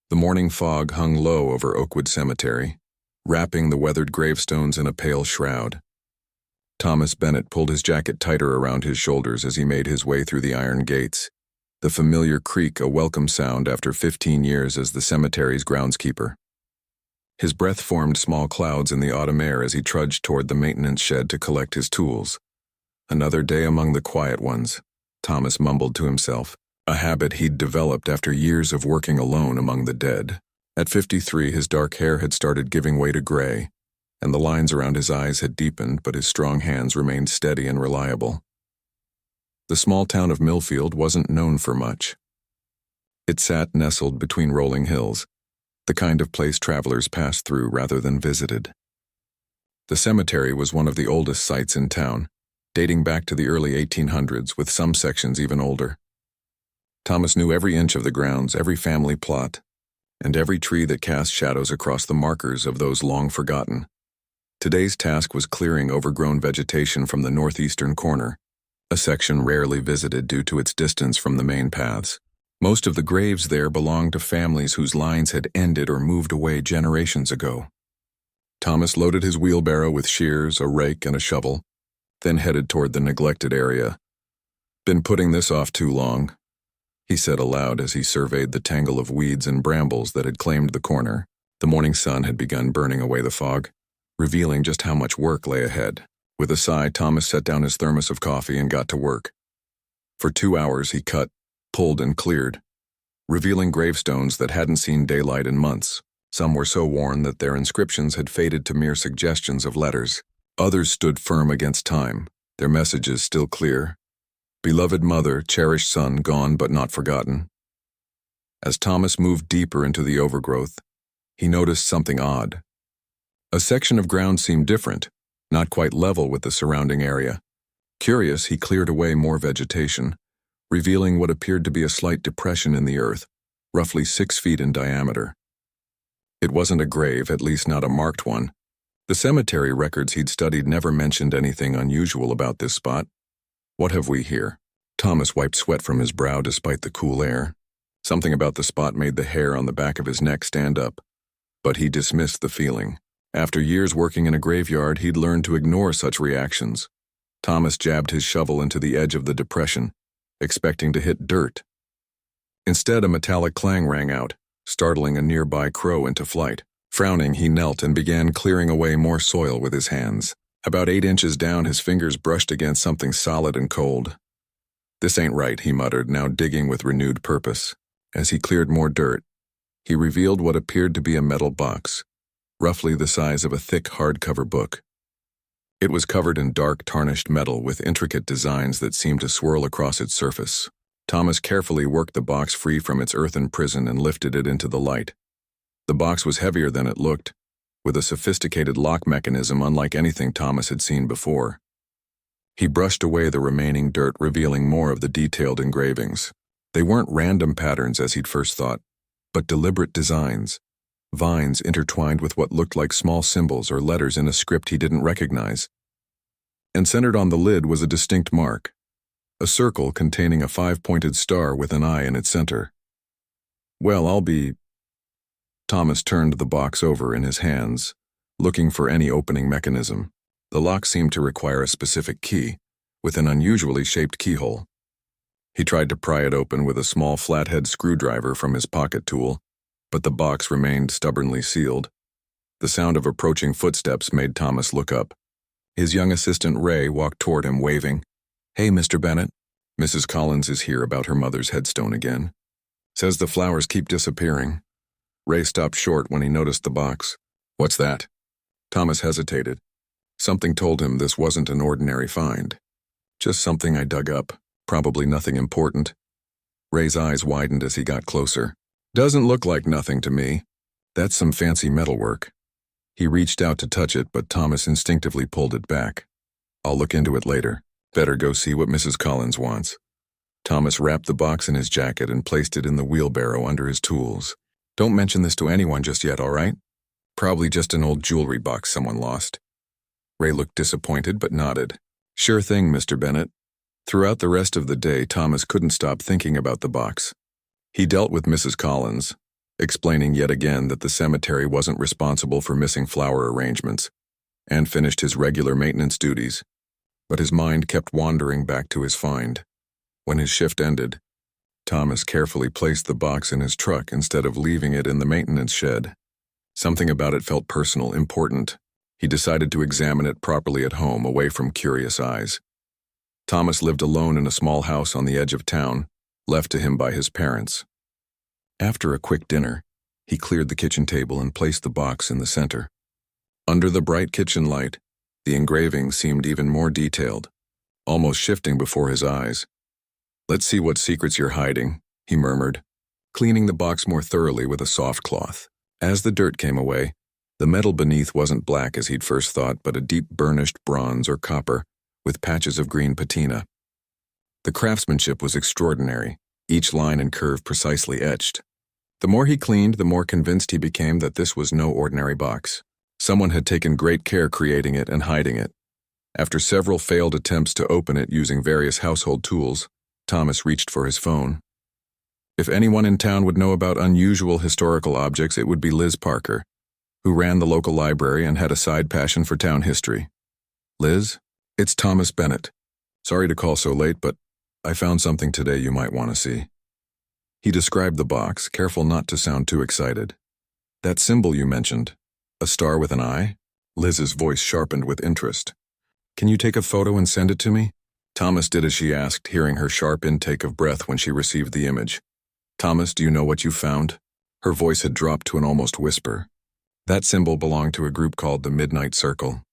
The morning fog hung low over Oakwood Cemetery, wrapping the weathered gravestones in a pale shroud. Thomas Bennett pulled his jacket tighter around his shoulders as he made his way through the iron gates, the familiar creak a welcome sound after 15 years as the cemetery's groundskeeper. His breath formed small clouds in the autumn air as he trudged toward the maintenance shed to collect his tools. Another day among the quiet ones, Thomas mumbled to himself, a habit he'd developed after years of working alone among the dead. At 53, his dark hair had started giving way to gray, and the lines around his eyes had deepened, but his strong hands remained steady and reliable. The small town of Millfield wasn't known for much. It sat nestled between rolling hills, the kind of place travelers passed through rather than visited. The cemetery was one of the oldest sites in town, dating back to the early 1800s, with some sections even older. Thomas knew every inch of the grounds, every family plot, and every tree that cast shadows across the markers of those long forgotten. Today's task was clearing overgrown vegetation from the northeastern corner, a section rarely visited due to its distance from the main paths. Most of the graves there belonged to families whose lines had ended or moved away generations ago. Thomas loaded his wheelbarrow with shears, a rake, and a shovel, then headed toward the neglected area. "Been putting this off too long," he said aloud as he surveyed the tangle of weeds and brambles that had claimed the corner. The morning sun had begun burning away the fog, revealing just how much work lay ahead. With a sigh, Thomas set down his thermos of coffee and got to work. For 2 hours he cut, pulled, and cleared, revealing gravestones that hadn't seen daylight in months. Some were so worn that their inscriptions had faded to mere suggestions of letters. Others stood firm against time, their messages still clear. Beloved mother, cherished son, gone but not forgotten. As Thomas moved deeper into the overgrowth, he noticed something odd. A section of ground seemed different, not quite level with the surrounding area. Curious, he cleared away more vegetation, revealing what appeared to be a slight depression in the earth, roughly 6 feet in diameter. It wasn't a grave, at least not a marked one. The cemetery records he'd studied never mentioned anything unusual about this spot. "What have we here?" Thomas wiped sweat from his brow despite the cool air. Something about the spot made the hair on the back of his neck stand up, but he dismissed the feeling. After years working in a graveyard, he'd learned to ignore such reactions. Thomas jabbed his shovel into the edge of the depression, expecting to hit dirt. Instead, a metallic clang rang out, startling a nearby crow into flight. Frowning, he knelt and began clearing away more soil with his hands. About 8 inches down, his fingers brushed against something solid and cold. "This ain't right," he muttered, now digging with renewed purpose. As he cleared more dirt, he revealed what appeared to be a metal box, roughly the size of a thick hardcover book. It was covered in dark, tarnished metal with intricate designs that seemed to swirl across its surface. Thomas carefully worked the box free from its earthen prison and lifted it into the light. The box was heavier than it looked, with a sophisticated lock mechanism unlike anything Thomas had seen before. He brushed away the remaining dirt, revealing more of the detailed engravings. They weren't random patterns as he'd first thought, but deliberate designs, vines intertwined with what looked like small symbols or letters in a script he didn't recognize. And centered on the lid was a distinct mark, a circle containing a 5-pointed star with an eye in its center. "Well, I'll be—" Thomas turned the box over in his hands, looking for any opening mechanism. The lock seemed to require a specific key, with an unusually shaped keyhole. He tried to pry it open with a small flathead screwdriver from his pocket tool, but the box remained stubbornly sealed. The sound of approaching footsteps made Thomas look up. His young assistant Ray walked toward him, waving. "Hey, Mr. Bennett. Mrs. Collins is here about her mother's headstone again. Says the flowers keep disappearing." Ray stopped short when he noticed the box. "What's that?" Thomas hesitated. Something told him this wasn't an ordinary find. "Just something I dug up. Probably nothing important." Ray's eyes widened as he got closer. "Doesn't look like nothing to me. That's some fancy metalwork." He reached out to touch it, but Thomas instinctively pulled it back. "I'll look into it later. Better go see what Mrs. Collins wants." Thomas wrapped the box in his jacket and placed it in the wheelbarrow under his tools. "Don't mention this to anyone just yet, all right? Probably just an old jewelry box someone lost." Ray looked disappointed but nodded. "Sure thing, Mr. Bennett." Throughout the rest of the day, Thomas couldn't stop thinking about the box. He dealt with Mrs. Collins, explaining yet again that the cemetery wasn't responsible for missing flower arrangements, and finished his regular maintenance duties. But his mind kept wandering back to his find. When his shift ended, Thomas carefully placed the box in his truck instead of leaving it in the maintenance shed. Something about it felt personal, important. He decided to examine it properly at home, away from curious eyes. Thomas lived alone in a small house on the edge of town, left to him by his parents. After a quick dinner, he cleared the kitchen table and placed the box in the center. Under the bright kitchen light, the engraving seemed even more detailed, almost shifting before his eyes. "Let's see what secrets you're hiding," he murmured, cleaning the box more thoroughly with a soft cloth. As the dirt came away, the metal beneath wasn't black as he'd first thought, but a deep burnished bronze or copper, with patches of green patina. The craftsmanship was extraordinary, each line and curve precisely etched. The more he cleaned, the more convinced he became that this was no ordinary box. Someone had taken great care creating it and hiding it. After several failed attempts to open it using various household tools, Thomas reached for his phone. If anyone in town would know about unusual historical objects, it would be Liz Parker, who ran the local library and had a side passion for town history. "Liz, it's Thomas Bennett. Sorry to call so late, but I found something today you might want to see." He described the box, careful not to sound too excited. "That symbol you mentioned, a star with an eye?" Liz's voice sharpened with interest. "Can you take a photo and send it to me?" Thomas did as she asked, hearing her sharp intake of breath when she received the image. "Thomas, do you know what you found?" Her voice had dropped to an almost whisper. That symbol belonged to a group called the Midnight Circle.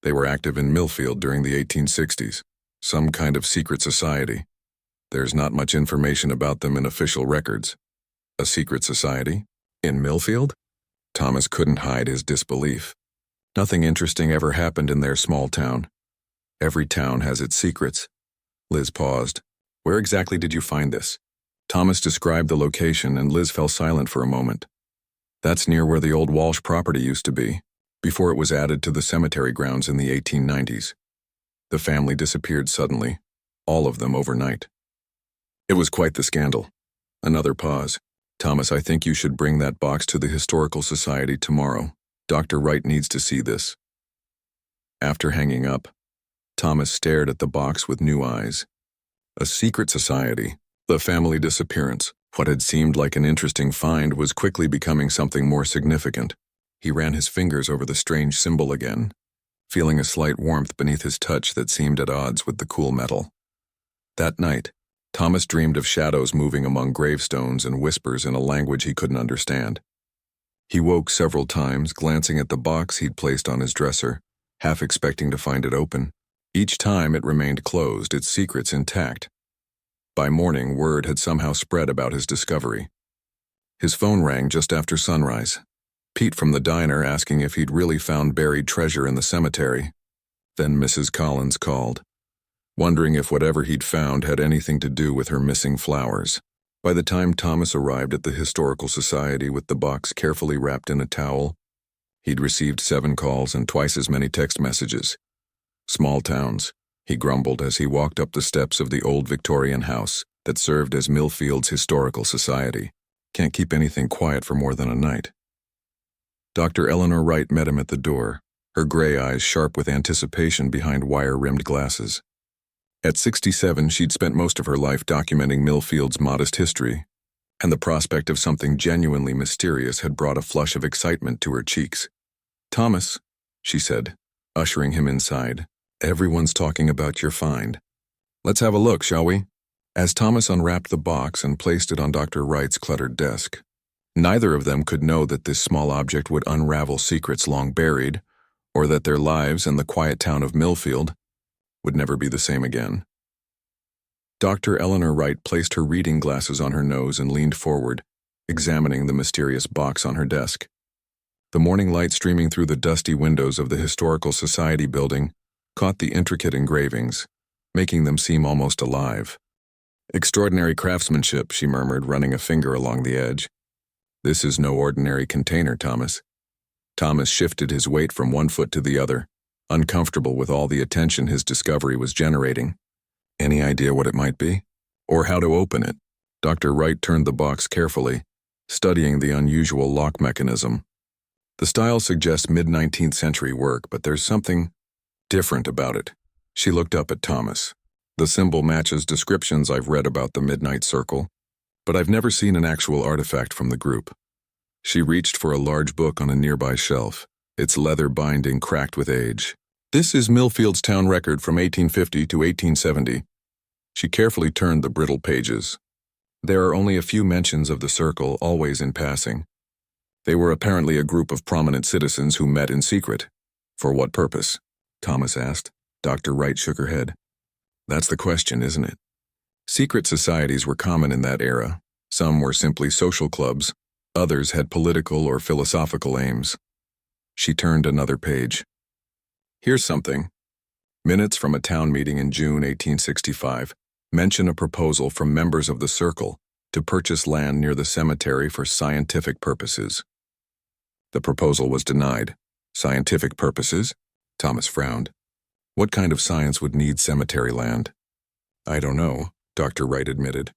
They were active in Millfield during the 1860s, some kind of secret society. There's not much information about them in official records. A secret society? In Millfield? Thomas couldn't hide his disbelief. Nothing interesting ever happened in their small town. Every town has its secrets. Liz paused. "Where exactly did you find this?" Thomas described the location, and Liz fell silent for a moment. "That's near where the old Walsh property used to be, before it was added to the cemetery grounds in the 1890s. The family disappeared suddenly, all of them overnight. It was quite the scandal." Another pause. "Thomas, I think you should bring that box to the Historical Society tomorrow. Dr. Wright needs to see this." After hanging up, Thomas stared at the box with new eyes. A secret society, the family disappearance. What had seemed like an interesting find was quickly becoming something more significant. He ran his fingers over the strange symbol again, feeling a slight warmth beneath his touch that seemed at odds with the cool metal. That night, Thomas dreamed of shadows moving among gravestones and whispers in a language he couldn't understand. He woke several times, glancing at the box he'd placed on his dresser, half expecting to find it open. Each time it remained closed, its secrets intact. By morning, word had somehow spread about his discovery. His phone rang just after sunrise. Pete from the diner asking if he'd really found buried treasure in the cemetery. Then Mrs. Collins called, wondering if whatever he'd found had anything to do with her missing flowers. By the time Thomas arrived at the Historical Society with the box carefully wrapped in a towel, he'd received 7 calls and twice as many text messages. "Small towns," he grumbled as he walked up the steps of the old Victorian house that served as Millfield's Historical Society. "Can't keep anything quiet for more than a night." Dr. Eleanor Wright met him at the door, her gray eyes sharp with anticipation behind wire-rimmed glasses. At 67, she'd spent most of her life documenting Millfield's modest history, and the prospect of something genuinely mysterious had brought a flush of excitement to her cheeks. "Thomas," she said, ushering him inside, "everyone's talking about your find. Let's have a look, shall we?" As Thomas unwrapped the box and placed it on Dr. Wright's cluttered desk, neither of them could know that this small object would unravel secrets long buried, or that their lives in the quiet town of Millfield would never be the same again. Dr. Eleanor Wright placed her reading glasses on her nose and leaned forward, examining the mysterious box on her desk. The morning light streaming through the dusty windows of the Historical Society building caught the intricate engravings, making them seem almost alive. "Extraordinary craftsmanship," she murmured, running a finger along the edge. "This is no ordinary container, Thomas." Thomas shifted his weight from one foot to the other, uncomfortable with all the attention his discovery was generating. "Any idea what it might be? Or how to open it?" Dr. Wright turned the box carefully, studying the unusual lock mechanism. The style suggests mid-19th century work, but there's something different about it. She looked up at Thomas. The symbol matches descriptions I've read about the Midnight Circle, but I've never seen an actual artifact from the group. She reached for a large book on a nearby shelf, its leather binding cracked with age. This is Millfield's town record from 1850 to 1870. She carefully turned the brittle pages. There are only a few mentions of the circle, always in passing. They were apparently a group of prominent citizens who met in secret. For what purpose? Thomas asked. Dr. Wright shook her head. That's the question, isn't it? Secret societies were common in that era. Some were simply social clubs. Others had political or philosophical aims. She turned another page. Here's something. Minutes from a town meeting in June 1865 mention a proposal from members of the Circle to purchase land near the cemetery for scientific purposes. The proposal was denied. Scientific purposes? Thomas frowned. What kind of science would need cemetery land? I don't know, Dr. Wright admitted.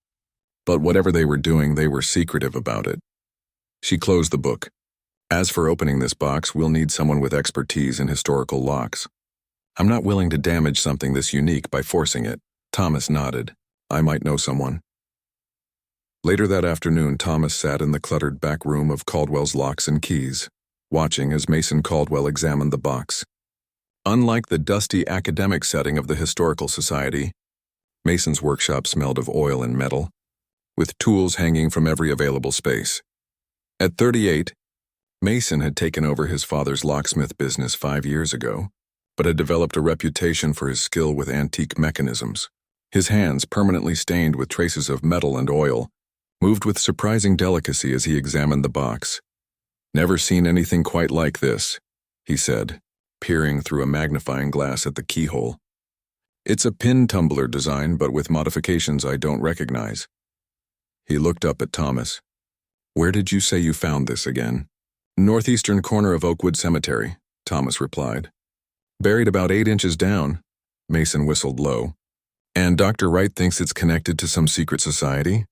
But whatever they were doing, they were secretive about it. She closed the book. As for opening this box, we'll need someone with expertise in historical locks. I'm not willing to damage something this unique by forcing it. Thomas nodded. I might know someone. Later that afternoon, Thomas sat in the cluttered back room of Caldwell's Locks and Keys, watching as Mason Caldwell examined the box. Unlike the dusty academic setting of the Historical Society, Mason's workshop smelled of oil and metal, with tools hanging from every available space. At 38, Mason had taken over his father's locksmith business 5 years ago, but had developed a reputation for his skill with antique mechanisms. His hands, permanently stained with traces of metal and oil, moved with surprising delicacy as he examined the box. Never seen anything quite like this, he said, peering through a magnifying glass at the keyhole. It's a pin tumbler design, but with modifications I don't recognize. He looked up at Thomas. Where did you say you found this again? Northeastern corner of Oakwood Cemetery, Thomas replied. Buried about 8 inches down, Mason whistled low. And Dr. Wright thinks it's connected to some secret society?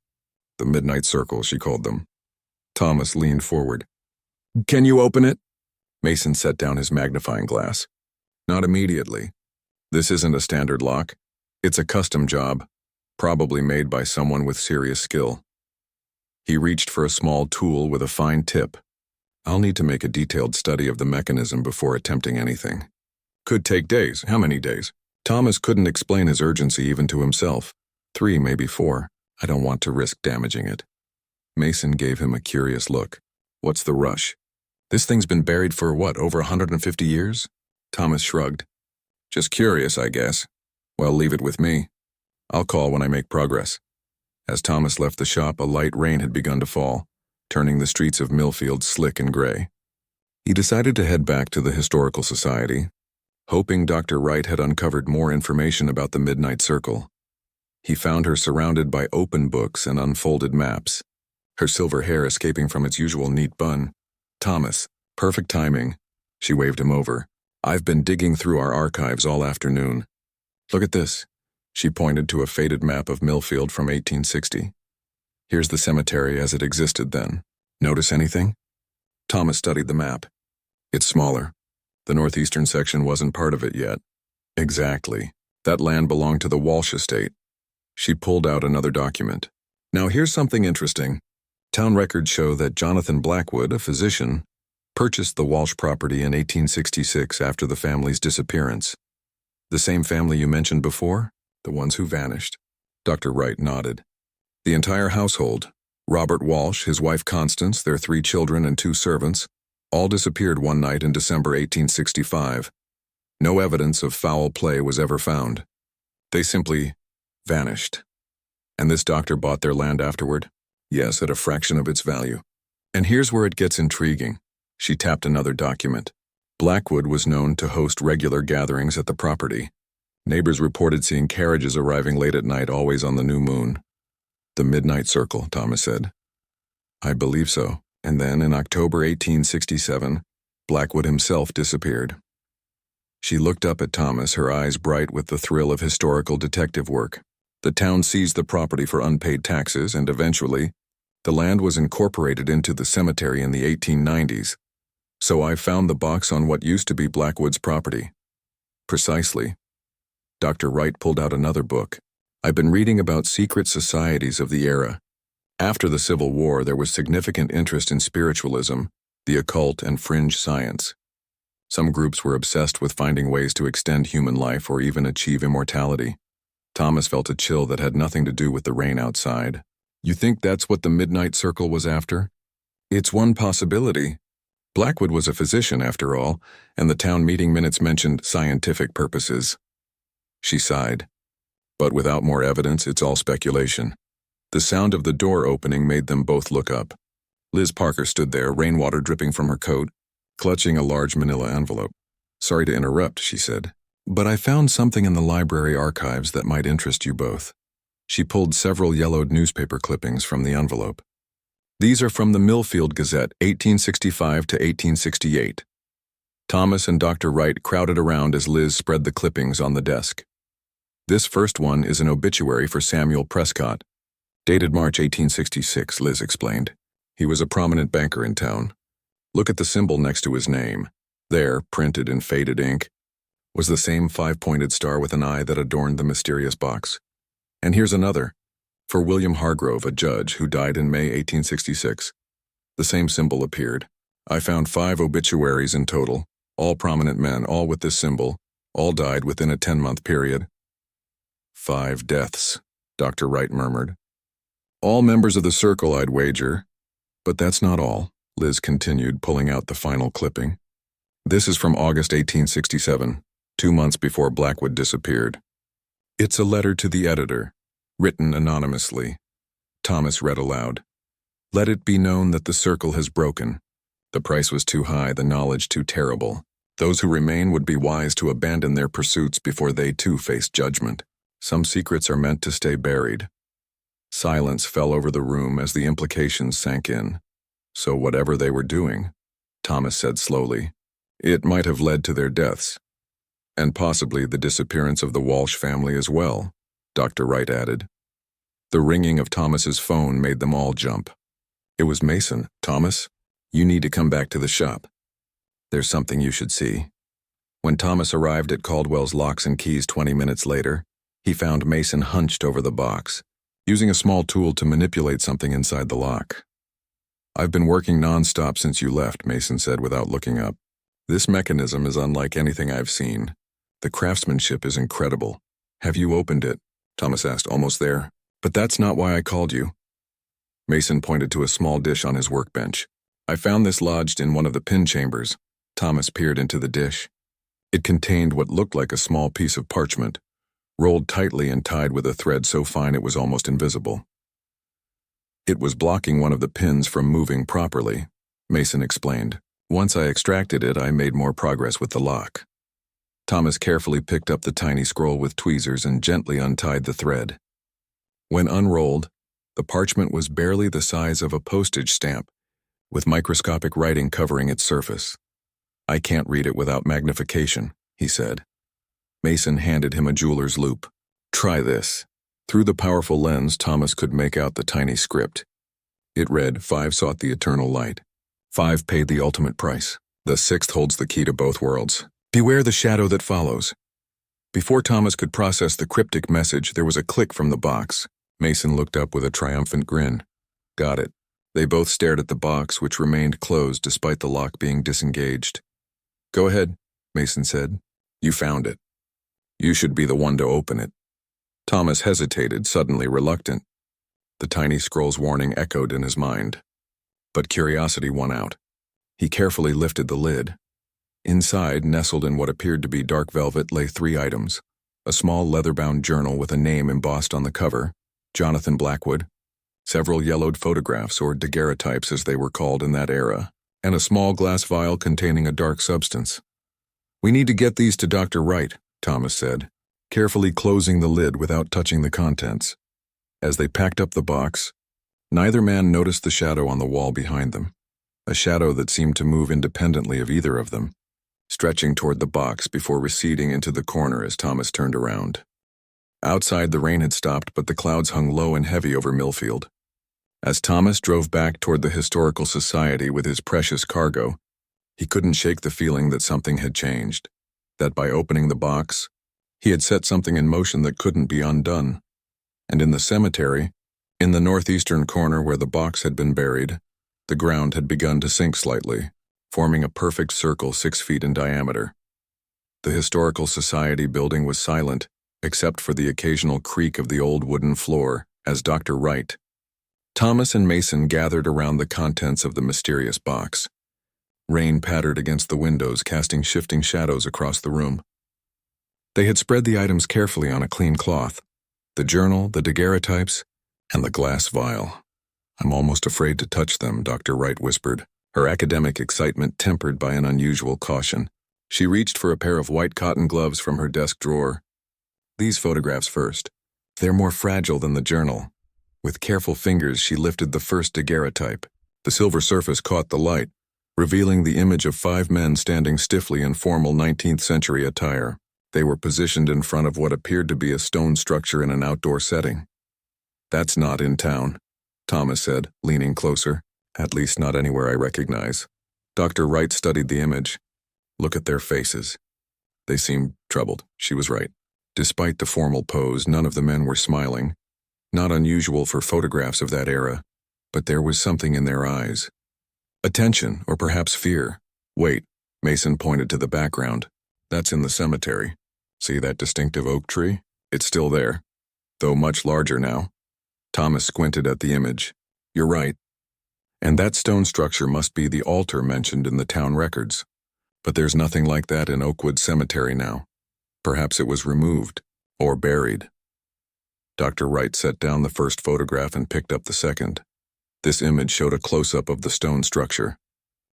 The Midnight Circle, she called them. Thomas leaned forward. Can you open it? Mason set down his magnifying glass. Not immediately. This isn't a standard lock. It's a custom job, probably made by someone with serious skill. He reached for a small tool with a fine tip. I'll need to make a detailed study of the mechanism before attempting anything. Could take days. How many days? Thomas couldn't explain his urgency even to himself. 3, maybe 4. I don't want to risk damaging it. Mason gave him a curious look. What's the rush? This thing's been buried for what, over 150 years? Thomas shrugged. Just curious, I guess. Well, leave it with me. I'll call when I make progress. As Thomas left the shop, a light rain had begun to fall, turning the streets of Millfield slick and gray. He decided to head back to the Historical Society, hoping Dr. Wright had uncovered more information about the Midnight Circle. He found her surrounded by open books and unfolded maps, her silver hair escaping from its usual neat bun. Thomas, perfect timing. She waved him over. I've been digging through our archives all afternoon. Look at this. She pointed to a faded map of Millfield from 1860. Here's the cemetery as it existed then. Notice anything? Thomas studied the map. It's smaller. The northeastern section wasn't part of it yet. Exactly. That land belonged to the Walsh estate. She pulled out another document. Now here's something interesting. Town records show that Jonathan Blackwood, a physician, purchased the Walsh property in 1866 after the family's disappearance. The same family you mentioned before? The ones who vanished. Dr. Wright nodded. The entire household, Robert Walsh, his wife Constance, their 3 children and 2 servants, all disappeared one night in December 1865. No evidence of foul play was ever found. They simply vanished. And this doctor bought their land afterward? Yes, at a fraction of its value. And here's where it gets intriguing. She tapped another document. Blackwood was known to host regular gatherings at the property. Neighbors reported seeing carriages arriving late at night, always on the new moon. The Midnight Circle, Thomas said. I believe so. And then, in October 1867, Blackwood himself disappeared. She looked up at Thomas, her eyes bright with the thrill of historical detective work. The town seized the property for unpaid taxes, and eventually, The land was incorporated into the cemetery in the 1890s, so I found the box on what used to be Blackwood's property. Precisely. Dr. Wright pulled out another book. I've been reading about secret societies of the era. After the Civil War, there was significant interest in spiritualism, the occult, and fringe science. Some groups were obsessed with finding ways to extend human life or even achieve immortality. Thomas felt a chill that had nothing to do with the rain outside. You think that's what the Midnight Circle was after? It's one possibility. Blackwood was a physician, after all, and the town meeting minutes mentioned scientific purposes. She sighed. But without more evidence, it's all speculation. The sound of the door opening made them both look up. Liz Parker stood there, rainwater dripping from her coat, clutching a large manila envelope. Sorry to interrupt, she said, but I found something in the library archives that might interest you both. She pulled several yellowed newspaper clippings from the envelope. These are from the Millfield Gazette, 1865 to 1868. Thomas and Dr. Wright crowded around as Liz spread the clippings on the desk. This first one is an obituary for Samuel Prescott. Dated March 1866, Liz explained. He was a prominent banker in town. Look at the symbol next to his name. There, printed in faded ink, was the same five-pointed star with an eye that adorned the mysterious box. And here's another, for William Hargrove, a judge who died in May 1866. The same symbol appeared. I found 5 obituaries in total, all prominent men, all with this symbol, all died within a 10-month period. 5 deaths, Dr. Wright murmured. All members of the circle, I'd wager. But that's not all, Liz continued, pulling out the final clipping. This is from August 1867, 2 months before Blackwood disappeared. It's a letter to the editor, written anonymously. Thomas read aloud. Let it be known that the circle has broken. The price was too high, the knowledge too terrible. Those who remain would be wise to abandon their pursuits before they too face judgment. Some secrets are meant to stay buried. Silence fell over the room as the implications sank in. So whatever they were doing, Thomas said slowly, it might have led to their deaths. And possibly the disappearance of the Walsh family as well, Dr. Wright added. The ringing of Thomas's phone made them all jump. It was Mason. Thomas, you need to come back to the shop. There's something you should see. When Thomas arrived at Caldwell's Locks and Keys 20 minutes later, he found Mason hunched over the box, using a small tool to manipulate something inside the lock. I've been working non-stop since you left, Mason said without looking up. This mechanism is unlike anything I've seen. The craftsmanship is incredible. Have you opened it? Thomas asked, almost there. But that's not why I called you. Mason pointed to a small dish on his workbench. I found this lodged in one of the pin chambers. Thomas peered into the dish. It contained what looked like a small piece of parchment, rolled tightly and tied with a thread so fine it was almost invisible. It was blocking one of the pins from moving properly, Mason explained. Once I extracted it, I made more progress with the lock. Thomas carefully picked up the tiny scroll with tweezers and gently untied the thread. When unrolled, the parchment was barely the size of a postage stamp, with microscopic writing covering its surface. I can't read it without magnification, he said. Mason handed him a jeweler's loupe. Try this. Through the powerful lens, Thomas could make out the tiny script. It read, 5 sought the eternal light. 5 paid the ultimate price. The 6th holds the key to both worlds. Beware the shadow that follows. Before Thomas could process the cryptic message, there was a click from the box. Mason looked up with a triumphant grin. Got it. They both stared at the box, which remained closed despite the lock being disengaged. Go ahead, Mason said. You found it. You should be the one to open it. Thomas hesitated, suddenly reluctant. The tiny scroll's warning echoed in his mind. But curiosity won out. He carefully lifted the lid. Inside, nestled in what appeared to be dark velvet, lay 3 items. A small leather-bound journal with a name embossed on the cover, Jonathan Blackwood, several yellowed photographs, or daguerreotypes as they were called in that era, and a small glass vial containing a dark substance. We need to get these to Dr. Wright, Thomas said, carefully closing the lid without touching the contents. As they packed up the box, neither man noticed the shadow on the wall behind them, a shadow that seemed to move independently of either of them, stretching toward the box before receding into the corner as Thomas turned around. Outside, the rain had stopped, but the clouds hung low and heavy over Millfield. As Thomas drove back toward the Historical Society with his precious cargo, he couldn't shake the feeling that something had changed, that by opening the box, he had set something in motion that couldn't be undone. And in the cemetery, in the northeastern corner where the box had been buried, the ground had begun to sink slightly, forming a perfect circle 6 feet in diameter. The Historical Society building was silent, except for the occasional creak of the old wooden floor, as Dr. Wright, Thomas and Mason gathered around the contents of the mysterious box. Rain pattered against the windows, casting shifting shadows across the room. They had spread the items carefully on a clean cloth, the journal, the daguerreotypes, and the glass vial. "I'm almost afraid to touch them," Dr. Wright whispered, her academic excitement tempered by an unusual caution. She reached for a pair of white cotton gloves from her desk drawer. "These photographs first. They're more fragile than the journal." With careful fingers, she lifted the first daguerreotype. The silver surface caught the light, revealing the image of 5 men standing stiffly in formal 19th century attire. They were positioned in front of what appeared to be a stone structure in an outdoor setting. "That's not in town," Thomas said, leaning closer. "At least not anywhere I recognize." Dr. Wright studied the image. "Look at their faces. They seemed troubled." She was right. Despite the formal pose, none of the men were smiling. Not unusual for photographs of that era, but there was something in their eyes. Attention, or perhaps fear. "Wait," Mason pointed to the background. "That's in the cemetery. See that distinctive oak tree? It's still there, though much larger now." Thomas squinted at the image. "You're right. And that stone structure must be the altar mentioned in the town records. But there's nothing like that in Oakwood Cemetery now. Perhaps it was removed, or buried." Dr. Wright set down the first photograph and picked up the second. This image showed a close-up of the stone structure.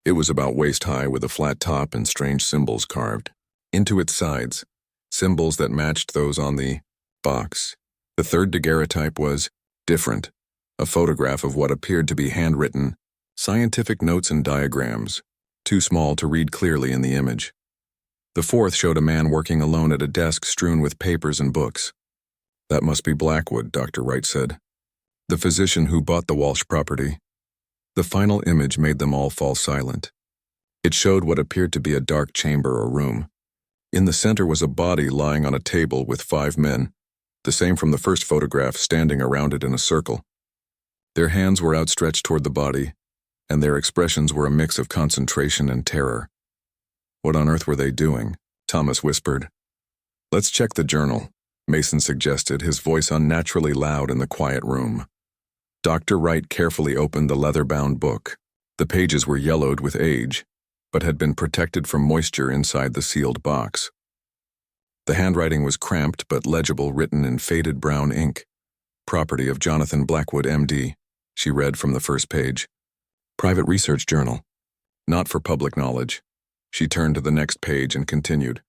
It was about waist-high with a flat top and strange symbols carved into its sides, symbols that matched those on the box. The third daguerreotype was different, a photograph of what appeared to be handwritten, scientific notes and diagrams, too small to read clearly in the image. The fourth showed a man working alone at a desk strewn with papers and books. "That must be Blackwood," Dr. Wright said, "the physician who bought the Walsh property." The final image made them all fall silent. It showed what appeared to be a dark chamber or room. In the center was a body lying on a table with 5 men, the same from the first photograph, standing around it in a circle. Their hands were outstretched toward the body, and their expressions were a mix of concentration and terror. "What on earth were they doing?" Thomas whispered. "Let's check the journal," Mason suggested, his voice unnaturally loud in the quiet room. Dr. Wright carefully opened the leather-bound book. The pages were yellowed with age, but had been protected from moisture inside the sealed box. The handwriting was cramped but legible, written in faded brown ink. "Property of Jonathan Blackwood, M.D., she read from the first page. "Private research journal. Not for public knowledge." She turned to the next page and continued.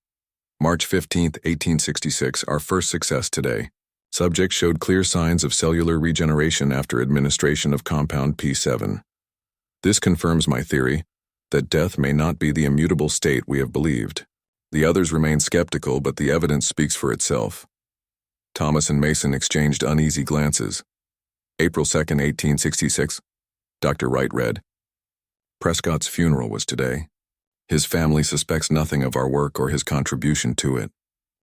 "March 15, 1866, our first success today. Subject showed clear signs of cellular regeneration after administration of compound P7. This confirms my theory that death may not be the immutable state we have believed. The others remain skeptical, but the evidence speaks for itself." Thomas and Mason exchanged uneasy glances. "April 2, 1866, Dr. Wright read. "Prescott's funeral was today. His family suspects nothing of our work or his contribution to it.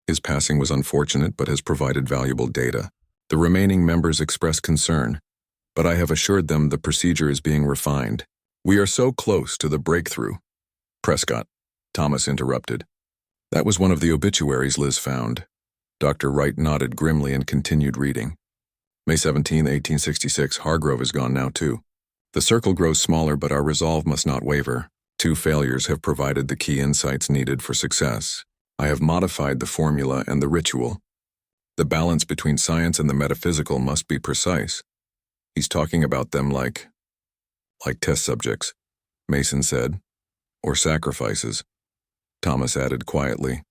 His passing was unfortunate but has provided valuable data. The remaining members express concern, but I have assured them the procedure is being refined. We are so close to the breakthrough." "Prescott," Thomas interrupted. "That was one of the obituaries Liz found." Dr. Wright nodded grimly and continued reading. "May 17, 1866, Hargrove is gone now too. The circle grows smaller, but our resolve must not waver. 2 failures have provided the key insights needed for success. I have modified the formula and the ritual. The balance between science and the metaphysical must be precise." "He's talking about them like test subjects," Mason said. "Or sacrifices," Thomas added quietly.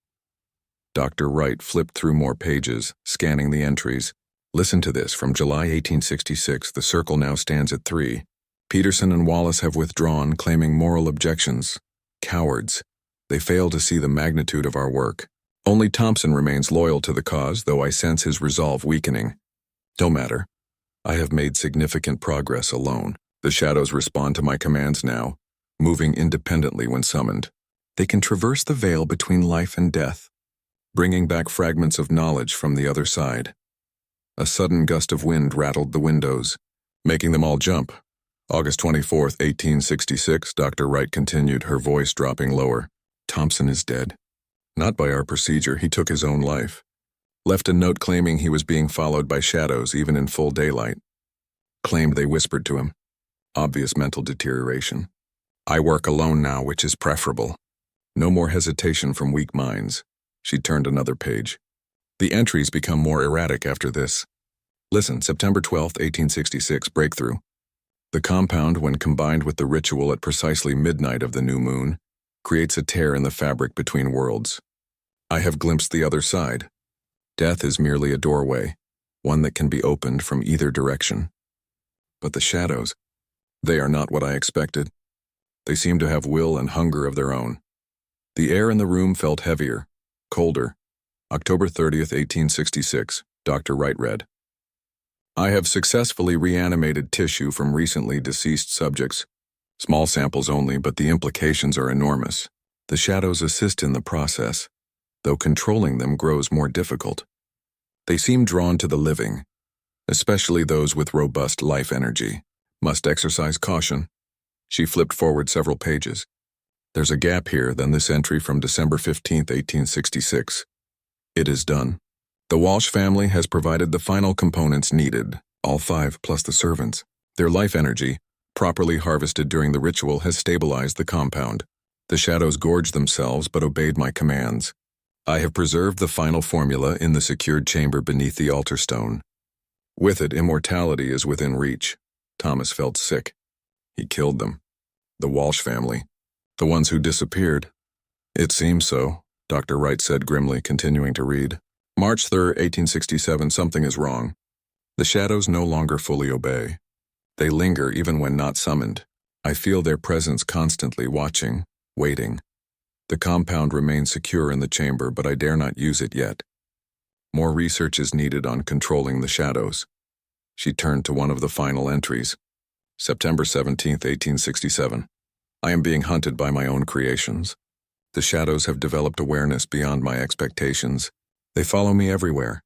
Dr. Wright flipped through more pages, scanning the entries. "Listen to this. From July 1866, the circle now stands at 3. Peterson and Wallace have withdrawn, claiming moral objections. Cowards. They fail to see the magnitude of our work. Only Thompson remains loyal to the cause, though I sense his resolve weakening. Don't matter. I have made significant progress alone. The shadows respond to my commands now, moving independently when summoned. They can traverse the veil between life and death, bringing back fragments of knowledge from the other side. A sudden gust of wind rattled the windows, making them all jump. August 24th, 1866, Dr. Wright continued, her voice dropping lower. Thompson is dead. Not by our procedure, he took his own life. Left a note claiming he was being followed by shadows even in full daylight. Claimed they whispered to him. Obvious mental deterioration. I work alone now, which is preferable. No more hesitation from weak minds. She turned another page. The entries become more erratic after this. Listen, September 12th, 1866, breakthrough. The compound, when combined with the ritual at precisely midnight of the new moon, creates a tear in the fabric between worlds. I have glimpsed the other side. Death is merely a doorway, one that can be opened from either direction. But the shadows, they are not what I expected. They seem to have will and hunger of their own. The air in the room felt heavier, colder. October 30th, 1866, Dr. Wright read. I have successfully reanimated tissue from recently deceased subjects. Small samples only, but the implications are enormous. The shadows assist in the process, though controlling them grows more difficult. They seem drawn to the living, especially those with robust life energy. Must exercise caution. She flipped forward several pages. There's a gap here, then this entry from December 15th, 1866. It is done. The Walsh family has provided the final components needed, all 5 plus the servants. Their life energy, properly harvested during the ritual, has stabilized the compound. The shadows gorged themselves but obeyed my commands. I have preserved the final formula in the secured chamber beneath the altar stone. With it, immortality is within reach. Thomas felt sick. He killed them. The Walsh family. The ones who disappeared. It seems so, Dr. Wright said grimly, continuing to read. March 3rd, 1867, something is wrong. The shadows no longer fully obey. They linger even when not summoned. I feel their presence constantly, watching, waiting. The compound remains secure in the chamber, but I dare not use it yet. More research is needed on controlling the shadows. She turned to one of the final entries. September 17th, 1867. I am being hunted by my own creations. The shadows have developed awareness beyond my expectations. They follow me everywhere.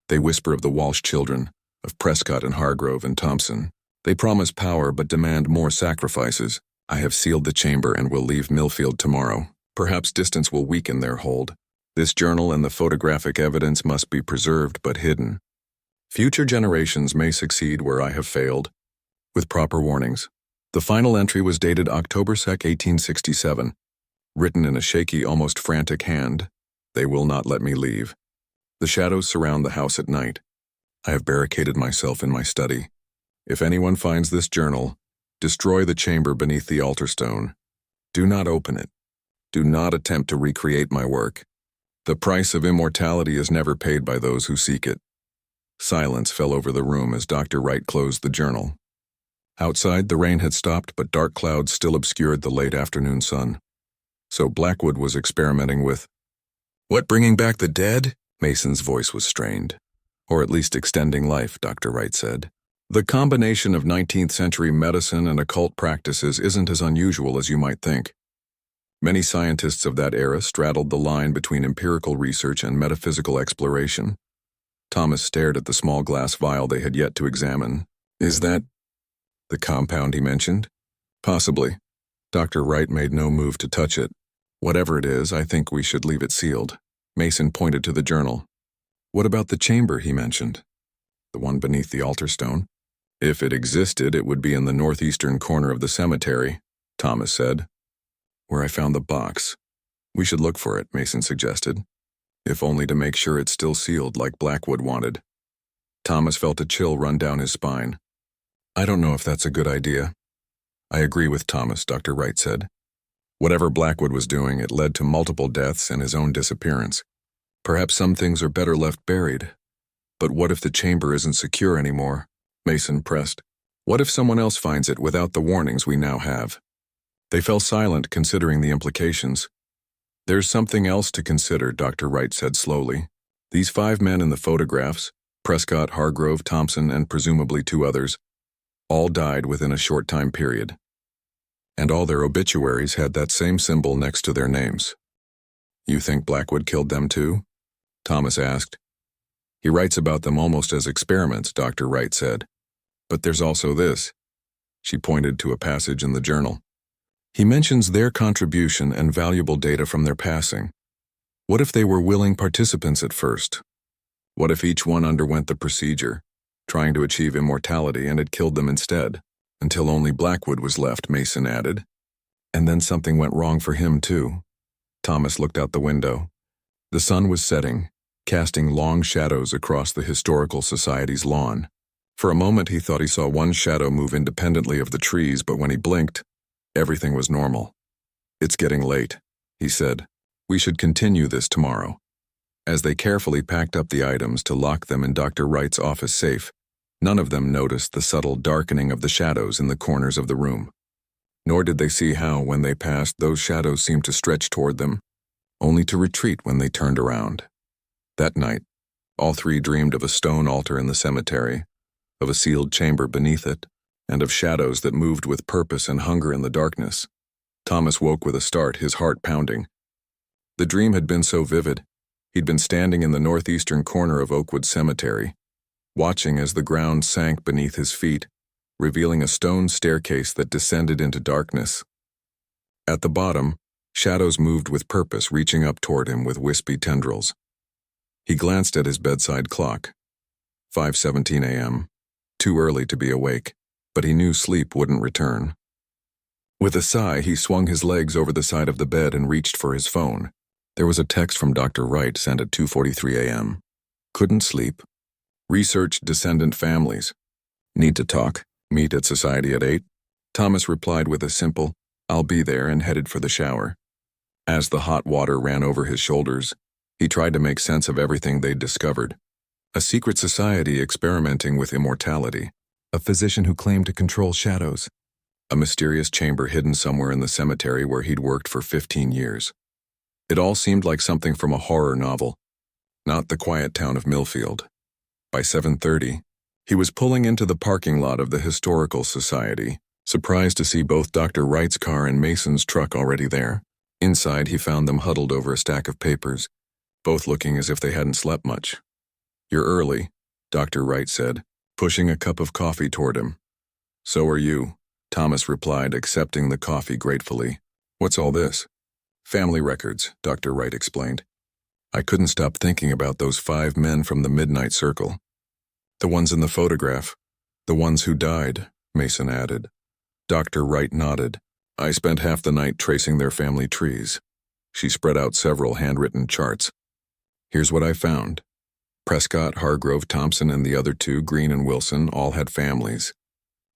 They whisper of the Walsh children, of Prescott and Hargrove and Thompson. They promise power but demand more sacrifices. I have sealed the chamber and will leave Millfield tomorrow. Perhaps distance will weaken their hold. This journal and the photographic evidence must be preserved but hidden. Future generations may succeed where I have failed, with proper warnings. The final entry was dated October 2nd, 1867. Written in a shaky, almost frantic hand. They will not let me leave. The shadows surround the house at night. I have barricaded myself in my study. If anyone finds this journal, destroy the chamber beneath the altar stone. Do not open it. Do not attempt to recreate my work. The price of immortality is never paid by those who seek it. Silence fell over the room as Dr. Wright closed the journal. Outside, the rain had stopped, but dark clouds still obscured the late afternoon sun. So Blackwood was experimenting with, what, bringing back the dead? Mason's voice was strained. Or at least extending life, Dr. Wright said. The combination of 19th century medicine and occult practices isn't as unusual as you might think. Many scientists of that era straddled the line between empirical research and metaphysical exploration. Thomas stared at the small glass vial they had yet to examine. Is that the compound he mentioned? Possibly. Dr. Wright made no move to touch it. Whatever it is, I think we should leave it sealed. Mason pointed to the journal. What about the chamber he mentioned? The one beneath the altar stone? If it existed, it would be in the northeastern corner of the cemetery, Thomas said. Where I found the box. We should look for it, Mason suggested. If only to make sure it's still sealed like Blackwood wanted. Thomas felt a chill run down his spine. I don't know if that's a good idea. I agree with Thomas, Dr. Wright said. Whatever Blackwood was doing, it led to multiple deaths and his own disappearance. Perhaps some things are better left buried. But what if the chamber isn't secure anymore? Mason pressed. What if someone else finds it without the warnings we now have? They fell silent, considering the implications. There's something else to consider, Dr. Wright said slowly. These 5 men in the photographs, Prescott, Hargrove, Thompson, and presumably 2 others, all died within a short time period. And all their obituaries had that same symbol next to their names. "You think Blackwood killed them too?" Thomas asked. "He writes about them almost as experiments," Dr. Wright said. "But there's also this." She pointed to a passage in the journal. "He mentions their contribution and valuable data from their passing. What if they were willing participants at first? What if each one underwent the procedure, trying to achieve immortality, and it killed them instead, until only Blackwood was left," Mason added. "And then something went wrong for him too." Thomas looked out the window. The sun was setting, casting long shadows across the Historical Society's lawn. For a moment he thought he saw one shadow move independently of the trees, but when he blinked, everything was normal. "It's getting late," he said. "We should continue this tomorrow." As they carefully packed up the items to lock them in Dr. Wright's office safe, none of them noticed the subtle darkening of the shadows in the corners of the room. Nor did they see how, when they passed, those shadows seemed to stretch toward them, only to retreat when they turned around. That night, all 3 dreamed of a stone altar in the cemetery, of a sealed chamber beneath it, and of shadows that moved with purpose and hunger in the darkness. Thomas woke with a start, his heart pounding. The dream had been so vivid. He'd been standing in the northeastern corner of Oakwood Cemetery, watching as the ground sank beneath his feet, revealing a stone staircase that descended into darkness. At the bottom, shadows moved with purpose, reaching up toward him with wispy tendrils. He glanced at his bedside clock. 5:17 a.m. Too early to be awake, but he knew sleep wouldn't return. With a sigh, he swung his legs over the side of the bed and reached for his phone. There was a text from Dr. Wright sent at 2:43 a.m. "Couldn't sleep. Researched descendant families. Need to talk. Meet at Society at 8. Thomas replied with a simple, "I'll be there," and headed for the shower. As the hot water ran over his shoulders, he tried to make sense of everything they'd discovered. A secret society experimenting with immortality. A physician who claimed to control shadows. A mysterious chamber hidden somewhere in the cemetery where he'd worked for 15 years. It all seemed like something from a horror novel, not the quiet town of Millfield. By 7:30, he was pulling into the parking lot of the Historical Society, surprised to see both Dr. Wright's car and Mason's truck already there. Inside, he found them huddled over a stack of papers, both looking as if they hadn't slept much. "You're early," Dr. Wright said, pushing a cup of coffee toward him. "So are you," Thomas replied, accepting the coffee gratefully. "What's all this?" "Family records," Dr. Wright explained. "I couldn't stop thinking about those 5 men from the Midnight Circle. The ones in the photograph. The ones who died," Mason added. Dr. Wright nodded. "I spent half the night tracing their family trees." She spread out several handwritten charts. "Here's what I found. Prescott, Hargrove, Thompson, and the other 2, Green and Wilson, all had families.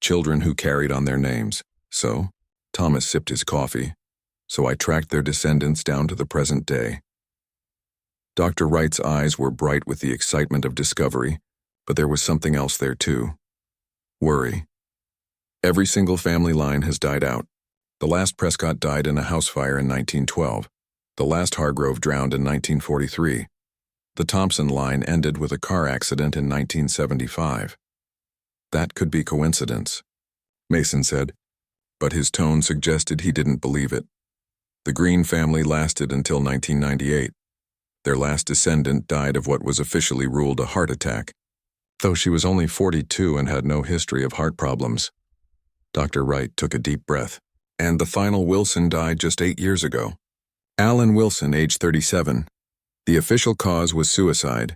Children who carried on their names. So," Thomas sipped his coffee, "so I tracked their descendants down to the present day." Dr. Wright's eyes were bright with the excitement of discovery, but there was something else there too. Worry. "Every single family line has died out. The last Prescott died in a house fire in 1912. The last Hargrove drowned in 1943. The Thompson line ended with a car accident in 1975. That could be coincidence," Mason said, but his tone suggested he didn't believe it. "The Green family lasted until 1998. Their last descendant died of what was officially ruled a heart attack, though she was only 42 and had no history of heart problems." Dr. Wright took a deep breath. "And the final Wilson died just 8 years ago. Alan Wilson, age 37. The official cause was suicide,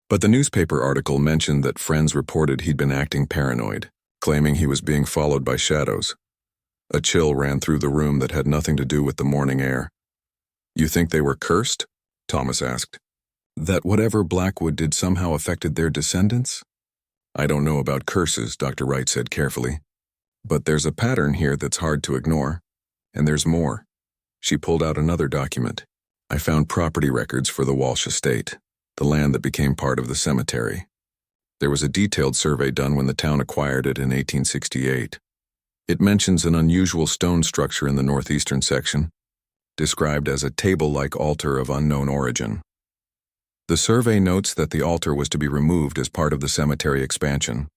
but the newspaper article mentioned that friends reported he'd been acting paranoid, claiming he was being followed by shadows. A chill ran through the room that had nothing to do with the morning air. "You think they were cursed?" Thomas asked. "That whatever Blackwood did somehow affected their descendants?" "I don't know about curses," Dr. Wright said carefully. "But there's a pattern here that's hard to ignore. And there's more." She pulled out another document. "I found property records for the Walsh estate, the land that became part of the cemetery. There was a detailed survey done when the town acquired it in 1868. It mentions an unusual stone structure in the northeastern section, described as a table-like altar of unknown origin. The survey notes that the altar was to be removed as part of the cemetery expansion.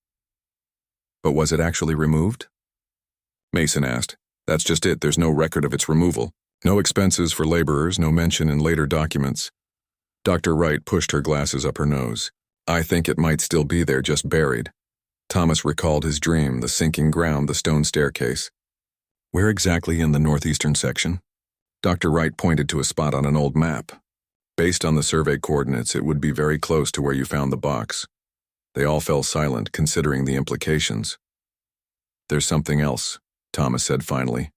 But was it actually removed? Mason asked. That's just it, there's no record of its removal. No expenses for laborers, no mention in later documents. Dr. Wright pushed her glasses up her nose. I think it might still be there, just buried. Thomas recalled his dream, the sinking ground, the stone staircase. Where exactly in the northeastern section? Dr. Wright pointed to a spot on an old map. Based on the survey coordinates, it would be very close to where you found the box. They all fell silent, considering the implications. There's something else, Thomas said finally.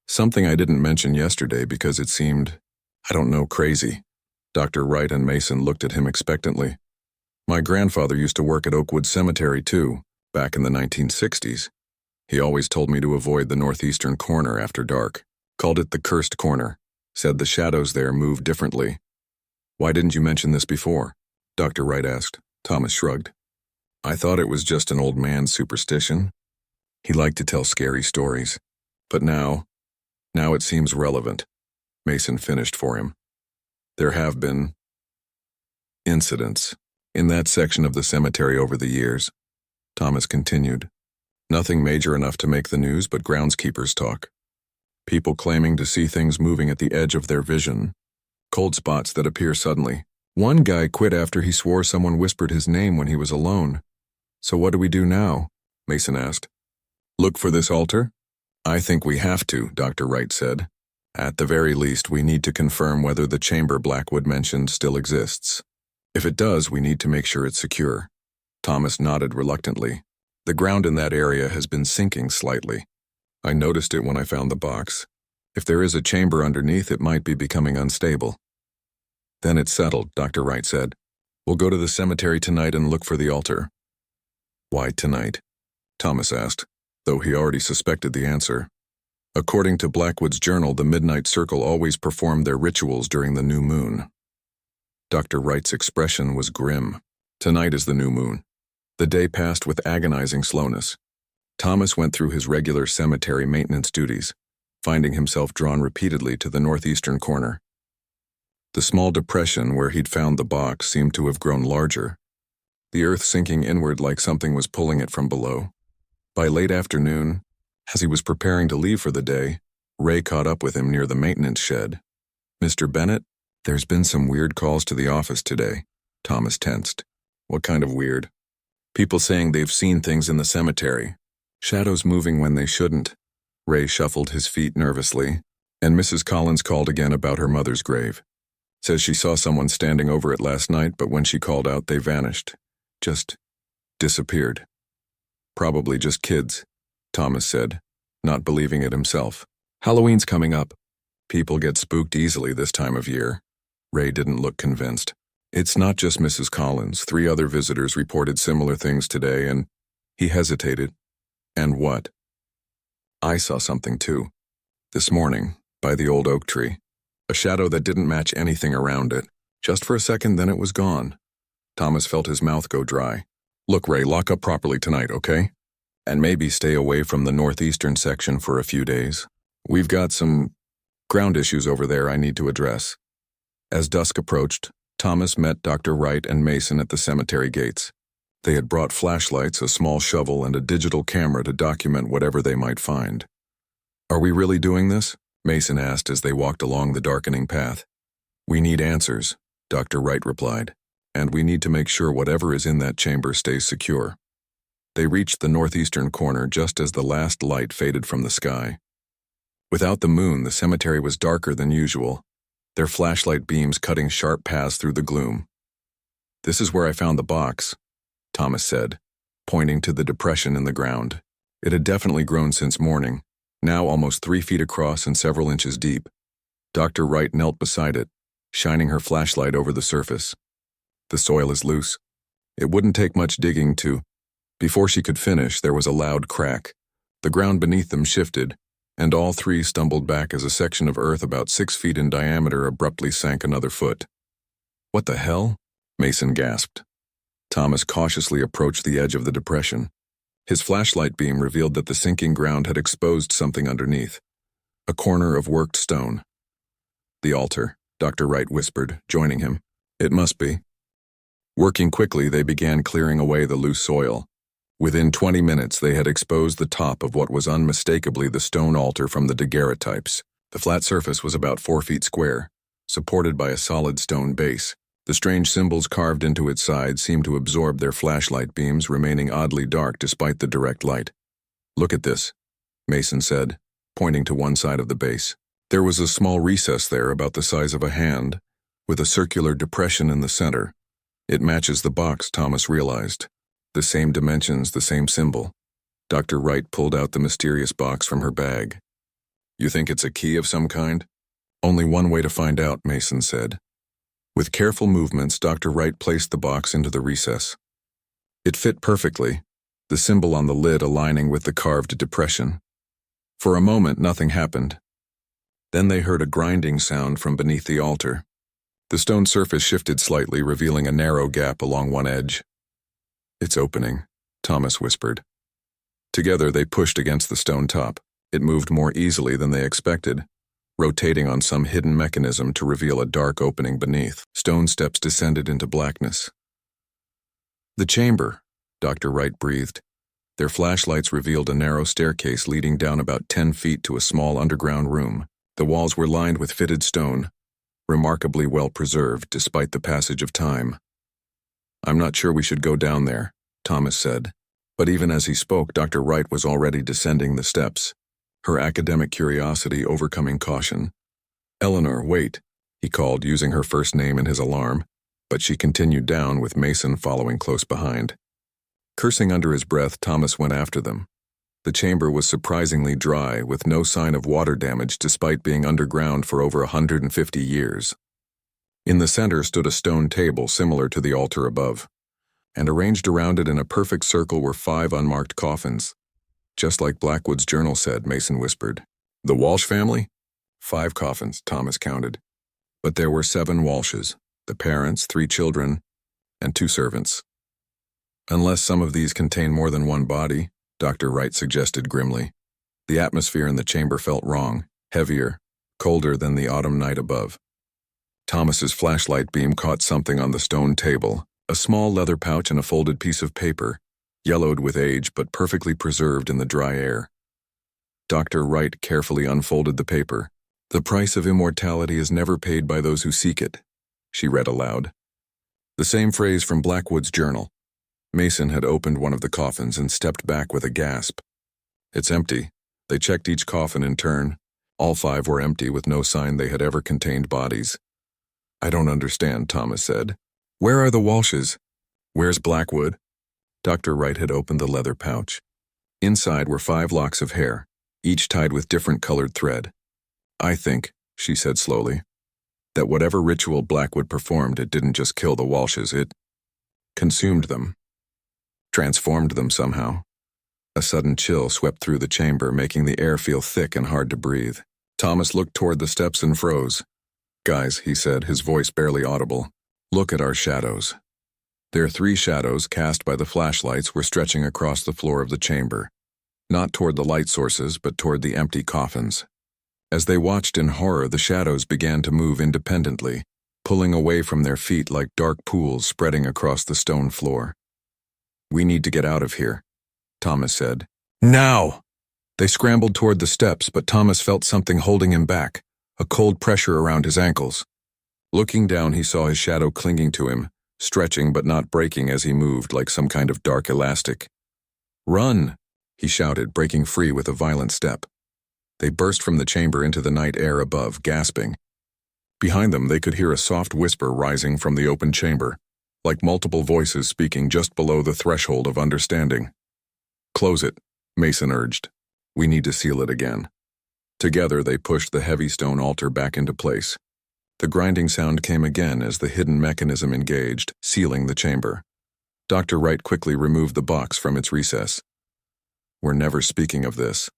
Something I didn't mention yesterday because it seemed, I don't know, crazy. Dr. Wright and Mason looked at him expectantly. My grandfather used to work at Oakwood Cemetery too, back in the 1960s. He always told me to avoid the northeastern corner after dark. Called it the cursed corner. Said the shadows there move differently. Why didn't you mention this before? Dr. Wright asked. Thomas shrugged. I thought it was just an old man's superstition. He liked to tell scary stories. But now it seems relevant. Mason finished for him. There have been incidents in that section of the cemetery over the years. Thomas continued. Nothing major enough to make the news, but groundskeepers talk. People claiming to see things moving at the edge of their vision. Cold spots that appear suddenly. One guy quit after he swore someone whispered his name when he was alone. So what do we do now? Mason asked. Look for this altar? I think we have to, Dr. Wright said. At the very least, we need to confirm whether the chamber Blackwood mentioned still exists. If it does, we need to make sure it's secure. Thomas nodded reluctantly. The ground in that area has been sinking slightly. I noticed it when I found the box. If there is a chamber underneath, it might be becoming unstable. Then it's settled, Dr. Wright said. We'll go to the cemetery tonight and look for the altar. Why tonight? Thomas asked, though he already suspected the answer. According to Blackwood's journal, the Midnight Circle always performed their rituals during the new moon. Dr. Wright's expression was grim. Tonight is the new moon. The day passed with agonizing slowness. Thomas went through his regular cemetery maintenance duties, finding himself drawn repeatedly to the northeastern corner. The small depression where he'd found the box seemed to have grown larger, the earth sinking inward like something was pulling it from below. By late afternoon, as he was preparing to leave for the day, Ray caught up with him near the maintenance shed. Mr. Bennett, there's been some weird calls to the office today. Thomas tensed. What kind of weird? People saying they've seen things in the cemetery. Shadows moving when they shouldn't. Ray shuffled his feet nervously, and Mrs. Collins called again about her mother's grave. Says she saw someone standing over it last night, but when she called out, they vanished. Just disappeared. Probably just kids, Thomas said, not believing it himself. Halloween's coming up. People get spooked easily this time of year. Ray didn't look convinced. It's not just Mrs. Collins. 3 other visitors reported similar things today, and he hesitated. And what? I saw something too. This morning, by the old oak tree. A shadow that didn't match anything around it. Just for a second, then it was gone. Thomas felt his mouth go dry. Look, Ray, lock up properly tonight, okay? And maybe stay away from the northeastern section for a few days. We've got some ground issues over there I need to address. As dusk approached, Thomas met Dr. Wright and Mason at the cemetery gates. They had brought flashlights, a small shovel, and a digital camera to document whatever they might find. Are we really doing this? Mason asked as they walked along the darkening path. We need answers, Dr. Wright replied, and we need to make sure whatever is in that chamber stays secure. They reached the northeastern corner just as the last light faded from the sky. Without the moon, the cemetery was darker than usual, their flashlight beams cutting sharp paths through the gloom. This is where I found the box, Thomas said, pointing to the depression in the ground. It had definitely grown since morning, now almost 3 feet across and several inches deep. Dr. Wright knelt beside it, shining her flashlight over the surface. The soil is loose. It wouldn't take much digging to... Before she could finish, there was a loud crack. The ground beneath them shifted, and all 3 stumbled back as a section of earth about 6 feet in diameter abruptly sank another foot. What the hell? Mason gasped. Thomas cautiously approached the edge of the depression. His flashlight beam revealed that the sinking ground had exposed something underneath. A corner of worked stone. The altar, Dr. Wright whispered, joining him. It must be. Working quickly, they began clearing away the loose soil. Within 20 minutes, they had exposed the top of what was unmistakably the stone altar from the daguerreotypes. The flat surface was about 4 feet square, supported by a solid stone base. The strange symbols carved into its sides seemed to absorb their flashlight beams, remaining oddly dark despite the direct light. "Look at this," Mason said, pointing to one side of the base. There was a small recess there about the size of a hand, with a circular depression in the center. "It matches the box," Thomas realized. "The same dimensions, the same symbol." Dr. Wright pulled out the mysterious box from her bag. "You think it's a key of some kind?" "Only one way to find out," Mason said. With careful movements, Dr. Wright placed the box into the recess. It fit perfectly, the symbol on the lid aligning with the carved depression. For a moment, nothing happened. Then they heard a grinding sound from beneath the altar. The stone surface shifted slightly, revealing a narrow gap along one edge. "It's opening," Thomas whispered. Together, they pushed against the stone top. It moved more easily than they expected, rotating on some hidden mechanism to reveal a dark opening beneath. Stone steps descended into blackness. "The chamber," Dr. Wright breathed. Their flashlights revealed a narrow staircase leading down about 10 feet to a small underground room. The walls were lined with fitted stone, remarkably well preserved despite the passage of time. "I'm not sure we should go down there," Thomas said. But even as he spoke, Dr. Wright was already descending the steps, her academic curiosity overcoming caution. "Eleanor, wait," he called, using her first name in his alarm, but she continued down with Mason following close behind. Cursing under his breath, Thomas went after them. The chamber was surprisingly dry, with no sign of water damage despite being underground for over 150 years. In the center stood a stone table similar to the altar above, and arranged around it in a perfect circle were 5 unmarked coffins. "Just like Blackwood's journal said," Mason whispered. "The Walsh family?" 5 coffins, Thomas counted. But there were 7 Walshes, the parents, 3 children, and 2 servants. "Unless some of these contain more than one body," Dr. Wright suggested grimly. The atmosphere in the chamber felt wrong, heavier, colder than the autumn night above. Thomas's flashlight beam caught something on the stone table, a small leather pouch and a folded piece of paper, yellowed with age but perfectly preserved in the dry air. Dr. Wright carefully unfolded the paper. "The price of immortality is never paid by those who seek it," she read aloud. The same phrase from Blackwood's journal. Mason had opened one of the coffins and stepped back with a gasp. "It's empty." They checked each coffin in turn. All 5 were empty, with no sign they had ever contained bodies. "I don't understand," Thomas said. "Where are the Walshes? Where's Blackwood?" Dr. Wright had opened the leather pouch. Inside were 5 locks of hair, each tied with different colored thread. "I think," she said slowly, "that whatever ritual Blackwood performed, it didn't just kill the Walshes, it consumed them. Transformed them somehow." A sudden chill swept through the chamber, making the air feel thick and hard to breathe. Thomas looked toward the steps and froze. "Guys," he said, his voice barely audible, "look at our shadows." Their 3 shadows, cast by the flashlights, were stretching across the floor of the chamber, not toward the light sources, but toward the empty coffins. As they watched in horror, the shadows began to move independently, pulling away from their feet like dark pools spreading across the stone floor. "We need to get out of here," Thomas said. "Now!" They scrambled toward the steps, but Thomas felt something holding him back, a cold pressure around his ankles. Looking down, he saw his shadow clinging to him, stretching but not breaking as he moved like some kind of dark elastic. "Run!" he shouted, breaking free with a violent step. They burst from the chamber into the night air above, gasping. Behind them, they could hear a soft whisper rising from the open chamber, like multiple voices speaking just below the threshold of understanding. "Close it," Mason urged. "We need to seal it again." Together, they pushed the heavy stone altar back into place. The grinding sound came again as the hidden mechanism engaged, sealing the chamber. Dr. Wright quickly removed the box from its recess. "We're never speaking of this,"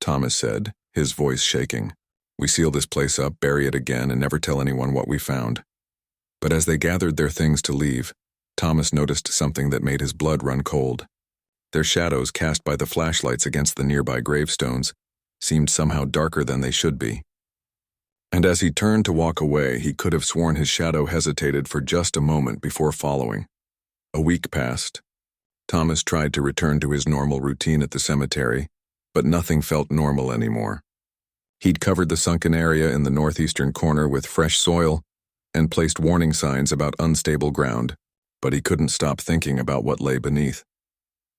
Thomas said, his voice shaking. "We seal this place up, bury it again, and never tell anyone what we found." But as they gathered their things to leave, Thomas noticed something that made his blood run cold. Their shadows, cast by the flashlights against the nearby gravestones, seemed somehow darker than they should be. And as he turned to walk away, he could have sworn his shadow hesitated for just a moment before following. A week passed. Thomas tried to return to his normal routine at the cemetery, but nothing felt normal anymore. He'd covered the sunken area in the northeastern corner with fresh soil and placed warning signs about unstable ground, but he couldn't stop thinking about what lay beneath.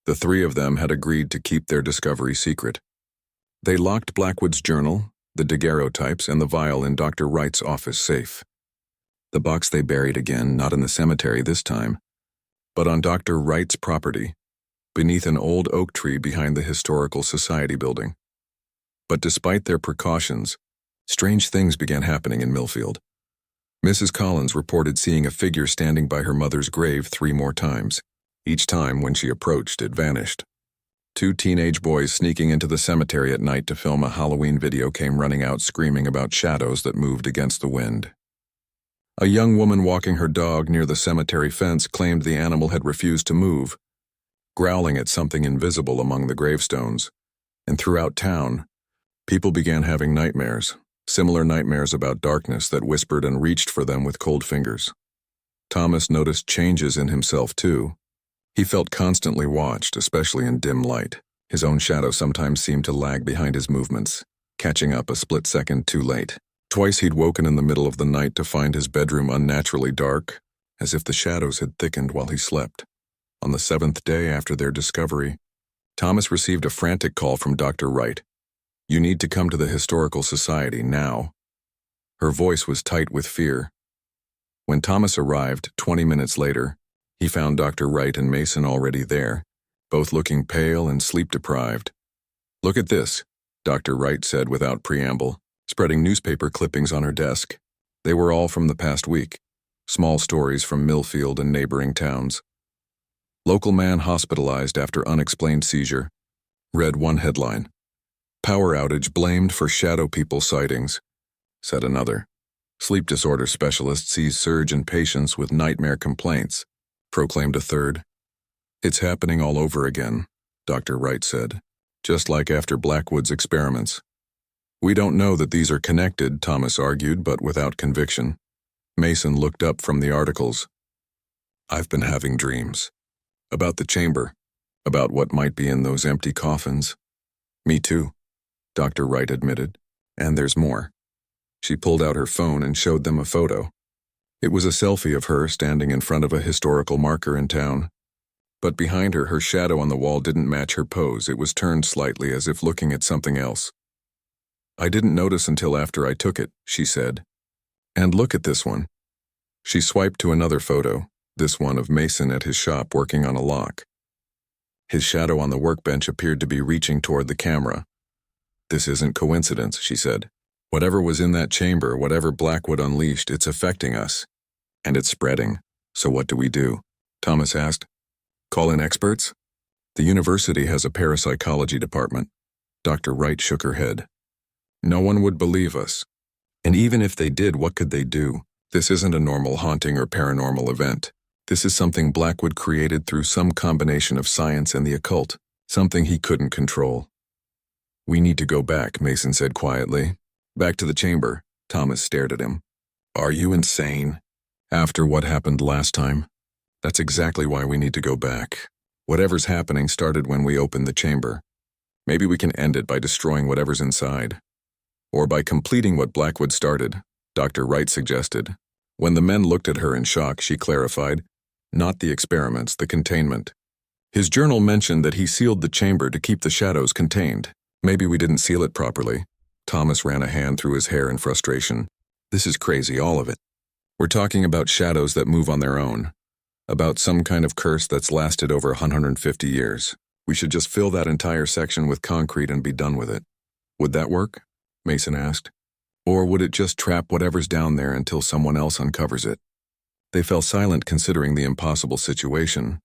The three of them had agreed to keep their discovery secret. They locked Blackwood's journal, the daguerreotypes, and the vial in Dr. Wright's office safe. The box they buried again, not in the cemetery this time, but on Dr. Wright's property, beneath an old oak tree behind the Historical Society building. But despite their precautions, strange things began happening in Millfield. Mrs. Collins reported seeing a figure standing by her mother's grave 3 more times. Each time, when she approached, it vanished. 2 teenage boys sneaking into the cemetery at night to film a Halloween video came running out screaming about shadows that moved against the wind. A young woman walking her dog near the cemetery fence claimed the animal had refused to move, growling at something invisible among the gravestones. And throughout town, people began having nightmares, similar nightmares about darkness that whispered and reached for them with cold fingers. Thomas noticed changes in himself too. He felt constantly watched, especially in dim light. His own shadow sometimes seemed to lag behind his movements, catching up a split second too late. Twice he'd woken in the middle of the night to find his bedroom unnaturally dark, as if the shadows had thickened while he slept. On the 7th day after their discovery, Thomas received a frantic call from Dr. Wright. "You need to come to the Historical Society now." Her voice was tight with fear. When Thomas arrived 20 minutes later, he found Dr. Wright and Mason already there, both looking pale and sleep-deprived. "Look at this," Dr. Wright said without preamble, spreading newspaper clippings on her desk. They were all from the past week, small stories from Millfield and neighboring towns. "Local man hospitalized after unexplained seizure," read one headline. "Power outage blamed for shadow people sightings," said another. "Sleep disorder specialist sees surge in patients with nightmare complaints," proclaimed a third. "It's happening all over again," Dr. Wright said, "just like after Blackwood's experiments." "We don't know that these are connected," Thomas argued, but without conviction. Mason looked up from the articles. "I've been having dreams. About the chamber. About what might be in those empty coffins." "Me too," Dr. Wright admitted. "And there's more." She pulled out her phone and showed them a photo. It was a selfie of her standing in front of a historical marker in town. But behind her, her shadow on the wall didn't match her pose. It was turned slightly as if looking at something else. "I didn't notice until after I took it," she said. "And look at this one." She swiped to another photo, this one of Mason at his shop working on a lock. His shadow on the workbench appeared to be reaching toward the camera. "This isn't coincidence," she said. "Whatever was in that chamber, whatever Blackwood unleashed, it's affecting us. And it's spreading. So what do?" Thomas asked. "Call in experts?" "The university has a parapsychology department." Dr. Wright shook her head. "No one would believe us. And even if they did, what could they do? This isn't a normal haunting or paranormal event. This is something Blackwood created through some combination of science and the occult, something he couldn't control." "We need to go back," Mason said quietly. "Back to the chamber." Thomas stared at him. "Are you insane? After what happened last time? That's exactly why we need to go back. Whatever's happening started when we opened the chamber. Maybe we can end it by destroying whatever's inside. Or by completing what Blackwood started," Dr. Wright suggested. When the men looked at her in shock, she clarified, "Not the experiments, the containment. His journal mentioned that he sealed the chamber to keep the shadows contained. Maybe we didn't seal it properly." Thomas ran a hand through his hair in frustration. "This is crazy, all of it. We're talking about shadows that move on their own. About some kind of curse that's lasted over 150 years. We should just fill that entire section with concrete and be done with it." "Would that work?" Mason asked. "Or would it just trap whatever's down there until someone else uncovers it?" They fell silent considering the impossible situation.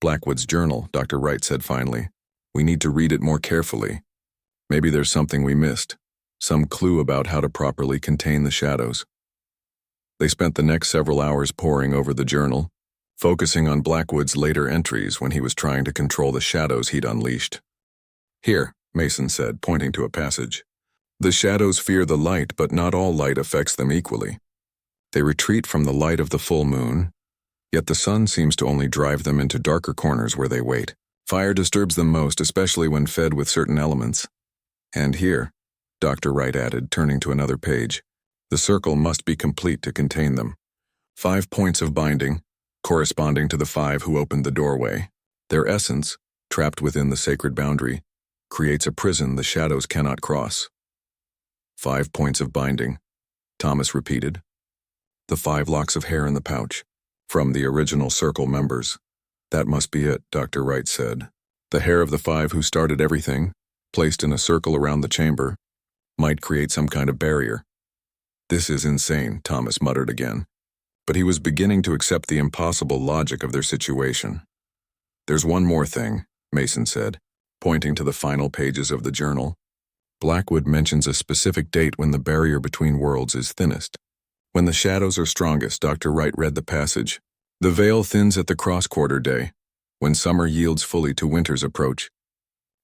"Blackwood's journal," Dr. Wright said finally. "We need to read it more carefully. Maybe there's something we missed, some clue about how to properly contain the shadows." They spent the next several hours poring over the journal, focusing on Blackwood's later entries when he was trying to control the shadows he'd unleashed. "Here," Mason said, pointing to a passage. "The shadows fear the light, but not all light affects them equally. They retreat from the light of the full moon, Yet the sun seems to only drive them into darker corners where they wait. Fire disturbs them most, especially when fed with certain elements. And here, Dr. Wright added, turning to another page, the circle must be complete to contain them. 5 points of binding, corresponding to the 5 who opened the doorway. Their essence, trapped within the sacred boundary, creates a prison the shadows cannot cross. 5 points of binding, Thomas repeated. The 5 locks of hair in the pouch, from the original circle members. That must be it, Dr. Wright said. The hair of the 5 who started everything, placed in a circle around the chamber, might create some kind of barrier. This is insane, Thomas muttered again. But he was beginning to accept the impossible logic of their situation. There's one more thing, Mason said, pointing to the final pages of the journal. Blackwood mentions a specific date when the barrier between worlds is thinnest. When the shadows are strongest, Dr. Wright read the passage. The veil thins at the cross-quarter day, when summer yields fully to winter's approach.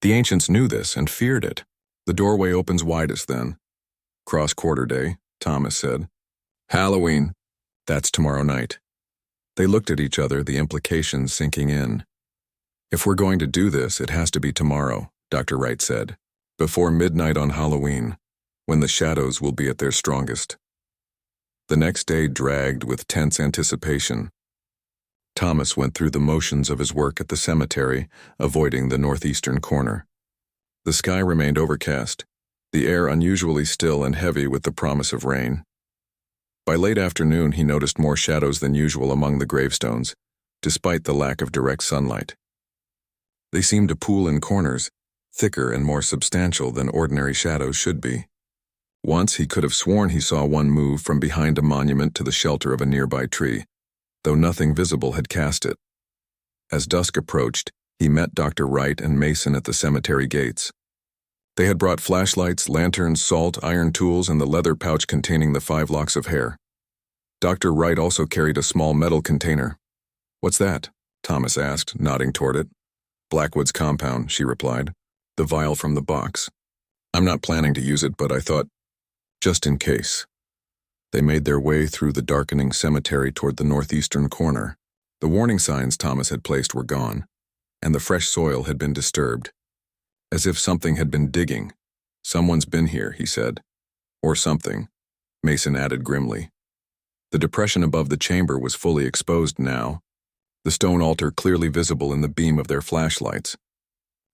The ancients knew this and feared it. The doorway opens widest then. Cross-quarter day, Thomas said. Halloween. That's tomorrow night. They looked at each other, the implications sinking in. If we're going to do this, it has to be tomorrow, Dr. Wright said, before midnight on Halloween, when the shadows will be at their strongest. The next day dragged with tense anticipation. Thomas went through the motions of his work at the cemetery, avoiding the northeastern corner. The sky remained overcast, the air unusually still and heavy with the promise of rain. By late afternoon, he noticed more shadows than usual among the gravestones, despite the lack of direct sunlight. They seemed to pool in corners, thicker and more substantial than ordinary shadows should be. Once he could have sworn he saw one move from behind a monument to the shelter of a nearby tree, though nothing visible had cast it. As dusk approached, he met Dr. Wright and Mason at the cemetery gates. They had brought flashlights, lanterns, salt, iron tools, and the leather pouch containing the 5 locks of hair. Dr. Wright also carried a small metal container. What's that? Thomas asked, nodding toward it. Blackwood's compound, she replied. The vial from the box. I'm not planning to use it, but I thought, just in case. They made their way through the darkening cemetery toward the northeastern corner. The warning signs Thomas had placed were gone, and the fresh soil had been disturbed. As if something had been digging. Someone's been here, he said. Or something, Mason added grimly. The depression above the chamber was fully exposed now, the stone altar clearly visible in the beam of their flashlights.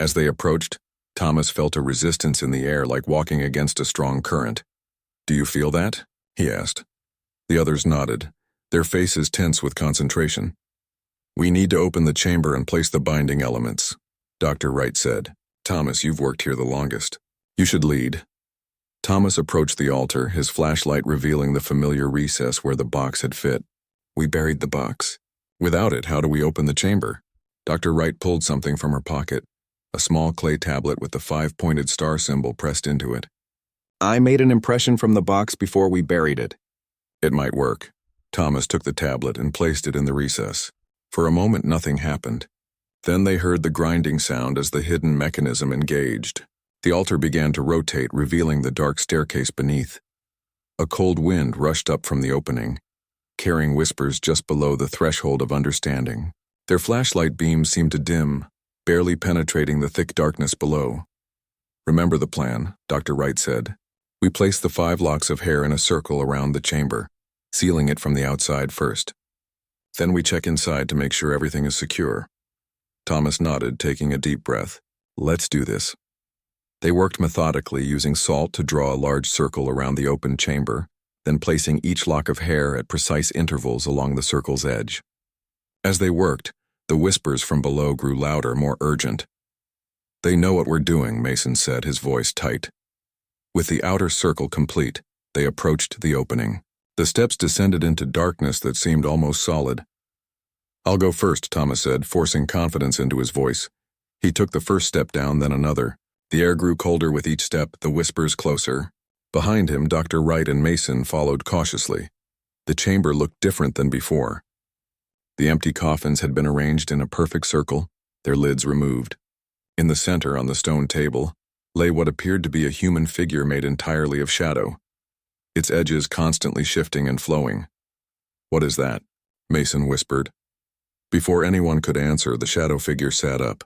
As they approached, Thomas felt a resistance in the air like walking against a strong current. Do you feel that? He asked. The others nodded, their faces tense with concentration. We need to open the chamber and place the binding elements, Dr. Wright said. Thomas, you've worked here the longest. You should lead. Thomas approached the altar, his flashlight revealing the familiar recess where the box had fit. We buried the box. Without it, how do we open the chamber? Dr. Wright pulled something from her pocket, a small clay tablet with the 5-pointed star symbol pressed into it. I made an impression from the box before we buried it. It might work. Thomas took the tablet and placed it in the recess. For a moment, nothing happened. Then they heard the grinding sound as the hidden mechanism engaged. The altar began to rotate, revealing the dark staircase beneath. A cold wind rushed up from the opening, carrying whispers just below the threshold of understanding. Their flashlight beams seemed to dim, barely penetrating the thick darkness below. Remember the plan, Dr. Wright said. We place the 5 locks of hair in a circle around the chamber, sealing it from the outside first. Then we check inside to make sure everything is secure. Thomas nodded, taking a deep breath. Let's do this. They worked methodically, using salt to draw a large circle around the open chamber, then placing each lock of hair at precise intervals along the circle's edge. As they worked, the whispers from below grew louder, more urgent. They know what we're doing, Mason said, his voice tight. With the outer circle complete, they approached the opening. The steps descended into darkness that seemed almost solid. I'll go first, Thomas said, forcing confidence into his voice. He took the first step down, then another. The air grew colder with each step, the whispers closer. Behind him, Dr. Wright and Mason followed cautiously. The chamber looked different than before. The empty coffins had been arranged in a perfect circle, their lids removed. In the center, on the stone table, lay what appeared to be a human figure made entirely of shadow, its edges constantly shifting and flowing. What is that? Mason whispered. Before anyone could answer, the shadow figure sat up.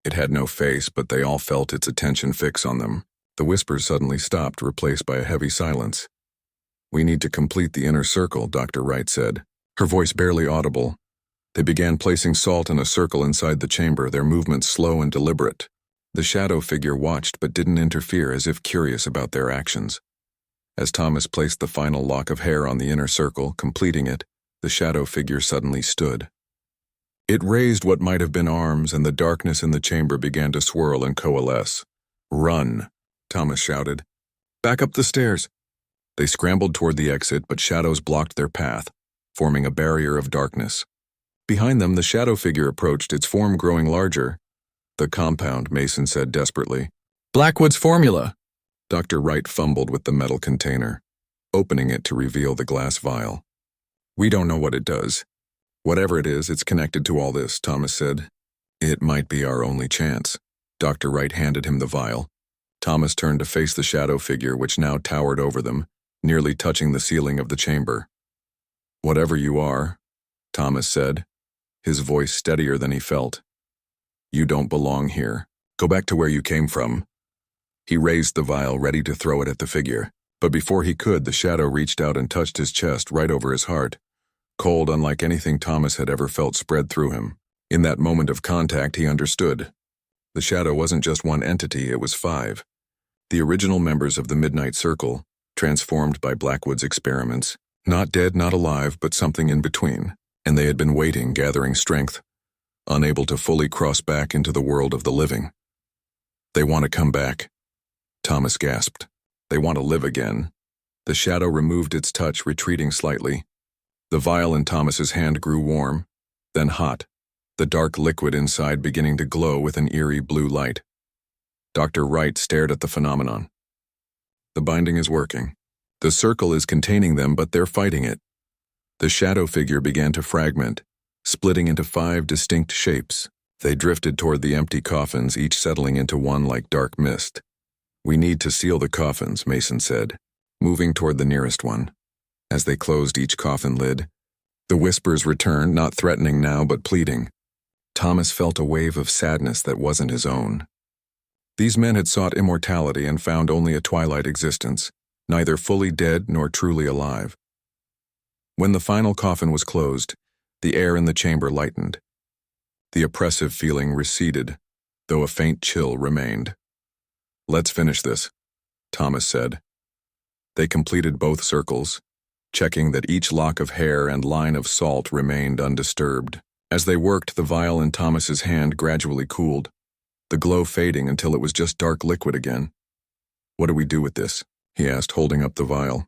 It had no face, but they all felt its attention fix on them. The whispers suddenly stopped, replaced by a heavy silence. "We need to complete the inner circle," Dr. Wright said, her voice barely audible. They began placing salt in a circle inside the chamber, their movements slow and deliberate. The shadow figure watched but didn't interfere, as if curious about their actions. As Thomas placed the final lock of hair on the inner circle, completing it, the shadow figure suddenly stood. It raised what might have been arms, and the darkness in the chamber began to swirl and coalesce. "Run!" Thomas shouted. "Back up the stairs!" They scrambled toward the exit, but shadows blocked their path, forming a barrier of darkness. Behind them, the shadow figure approached, its form growing larger. "The compound," Mason said desperately. "Blackwood's formula!" Dr. Wright fumbled with the metal container, opening it to reveal the glass vial. "We don't know what it does. Whatever it is, it's connected to all this," Thomas said. "It might be our only chance." Dr. Wright handed him the vial. Thomas turned to face the shadow figure, which now towered over them, nearly touching the ceiling of the chamber. "Whatever you are," Thomas said, his voice steadier than he felt, "you don't belong here. Go back to where you came from." He raised the vial, ready to throw it at the figure, but before he could, the shadow reached out and touched his chest, right over his heart. Cold, unlike anything Thomas had ever felt, spread through him. In that moment of contact, he understood. The shadow wasn't just one entity, it was 5. The original members of the Midnight Circle, transformed by Blackwood's experiments, not dead, not alive, but something in between, and they had been waiting, gathering strength, unable to fully cross back into the world of the living. "They want to come back," Thomas gasped. "They want to live again." The shadow removed its touch, retreating slightly. The vial in Thomas's hand grew warm, then hot, the dark liquid inside beginning to glow with an eerie blue light. Dr. Wright stared at the phenomenon. "The binding is working. The circle is containing them, but they're fighting it." The shadow figure began to fragment, splitting into 5 distinct shapes. They drifted toward the empty coffins, each settling into one like dark mist. "We need to seal the coffins," Mason said, moving toward the nearest one. As they closed each coffin lid, the whispers returned, not threatening now, but pleading. Thomas felt a wave of sadness that wasn't his own. These men had sought immortality and found only a twilight existence, neither fully dead nor truly alive. When the final coffin was closed, the air in the chamber lightened. The oppressive feeling receded, though a faint chill remained. "Let's finish this," Thomas said. They completed both circles, checking that each lock of hair and line of salt remained undisturbed. As they worked, the vial in Thomas's hand gradually cooled, the glow fading until it was just dark liquid again. "What do we do with this?" he asked, holding up the vial.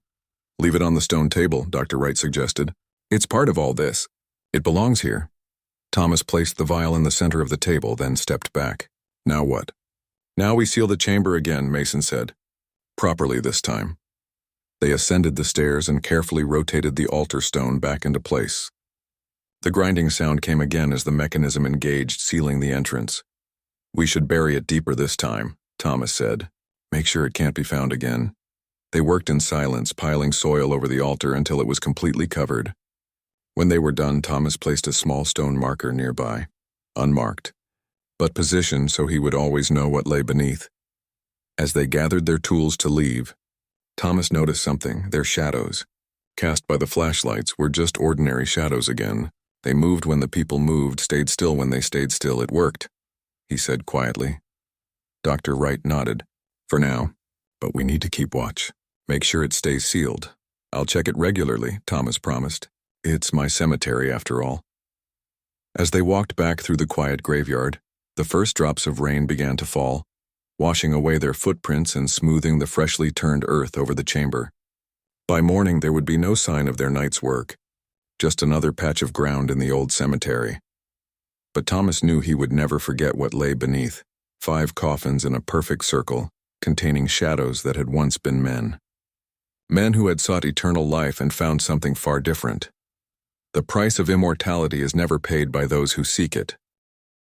"Leave it on the stone table," Dr. Wright suggested. "It's part of all this. It belongs here." Thomas placed the vial in the center of the table, then stepped back. "Now what?" "Now we seal the chamber again," Mason said. "Properly this time." They ascended the stairs and carefully rotated the altar stone back into place. The grinding sound came again as the mechanism engaged, sealing the entrance. "We should bury it deeper this time," Thomas said. "Make sure it can't be found again." They worked in silence, piling soil over the altar until it was completely covered. When they were done, Thomas placed a small stone marker nearby, unmarked, but positioned so he would always know what lay beneath. As they gathered their tools to leave, Thomas noticed something. Their shadows, cast by the flashlights, were just ordinary shadows again. They moved when the people moved, stayed still when they stayed still. "It worked," he said quietly. Dr. Wright nodded. "For now, but we need to keep watch. Make sure it stays sealed." "I'll check it regularly," Thomas promised. "It's my cemetery after all." As they walked back through the quiet graveyard, the first drops of rain began to fall, washing away their footprints and smoothing the freshly turned earth over the chamber. By morning, there would be no sign of their night's work, just another patch of ground in the old cemetery. But Thomas knew he would never forget what lay beneath: 5 coffins in a perfect circle, containing shadows that had once been men. Men who had sought eternal life and found something far different. The price of immortality is never paid by those who seek it.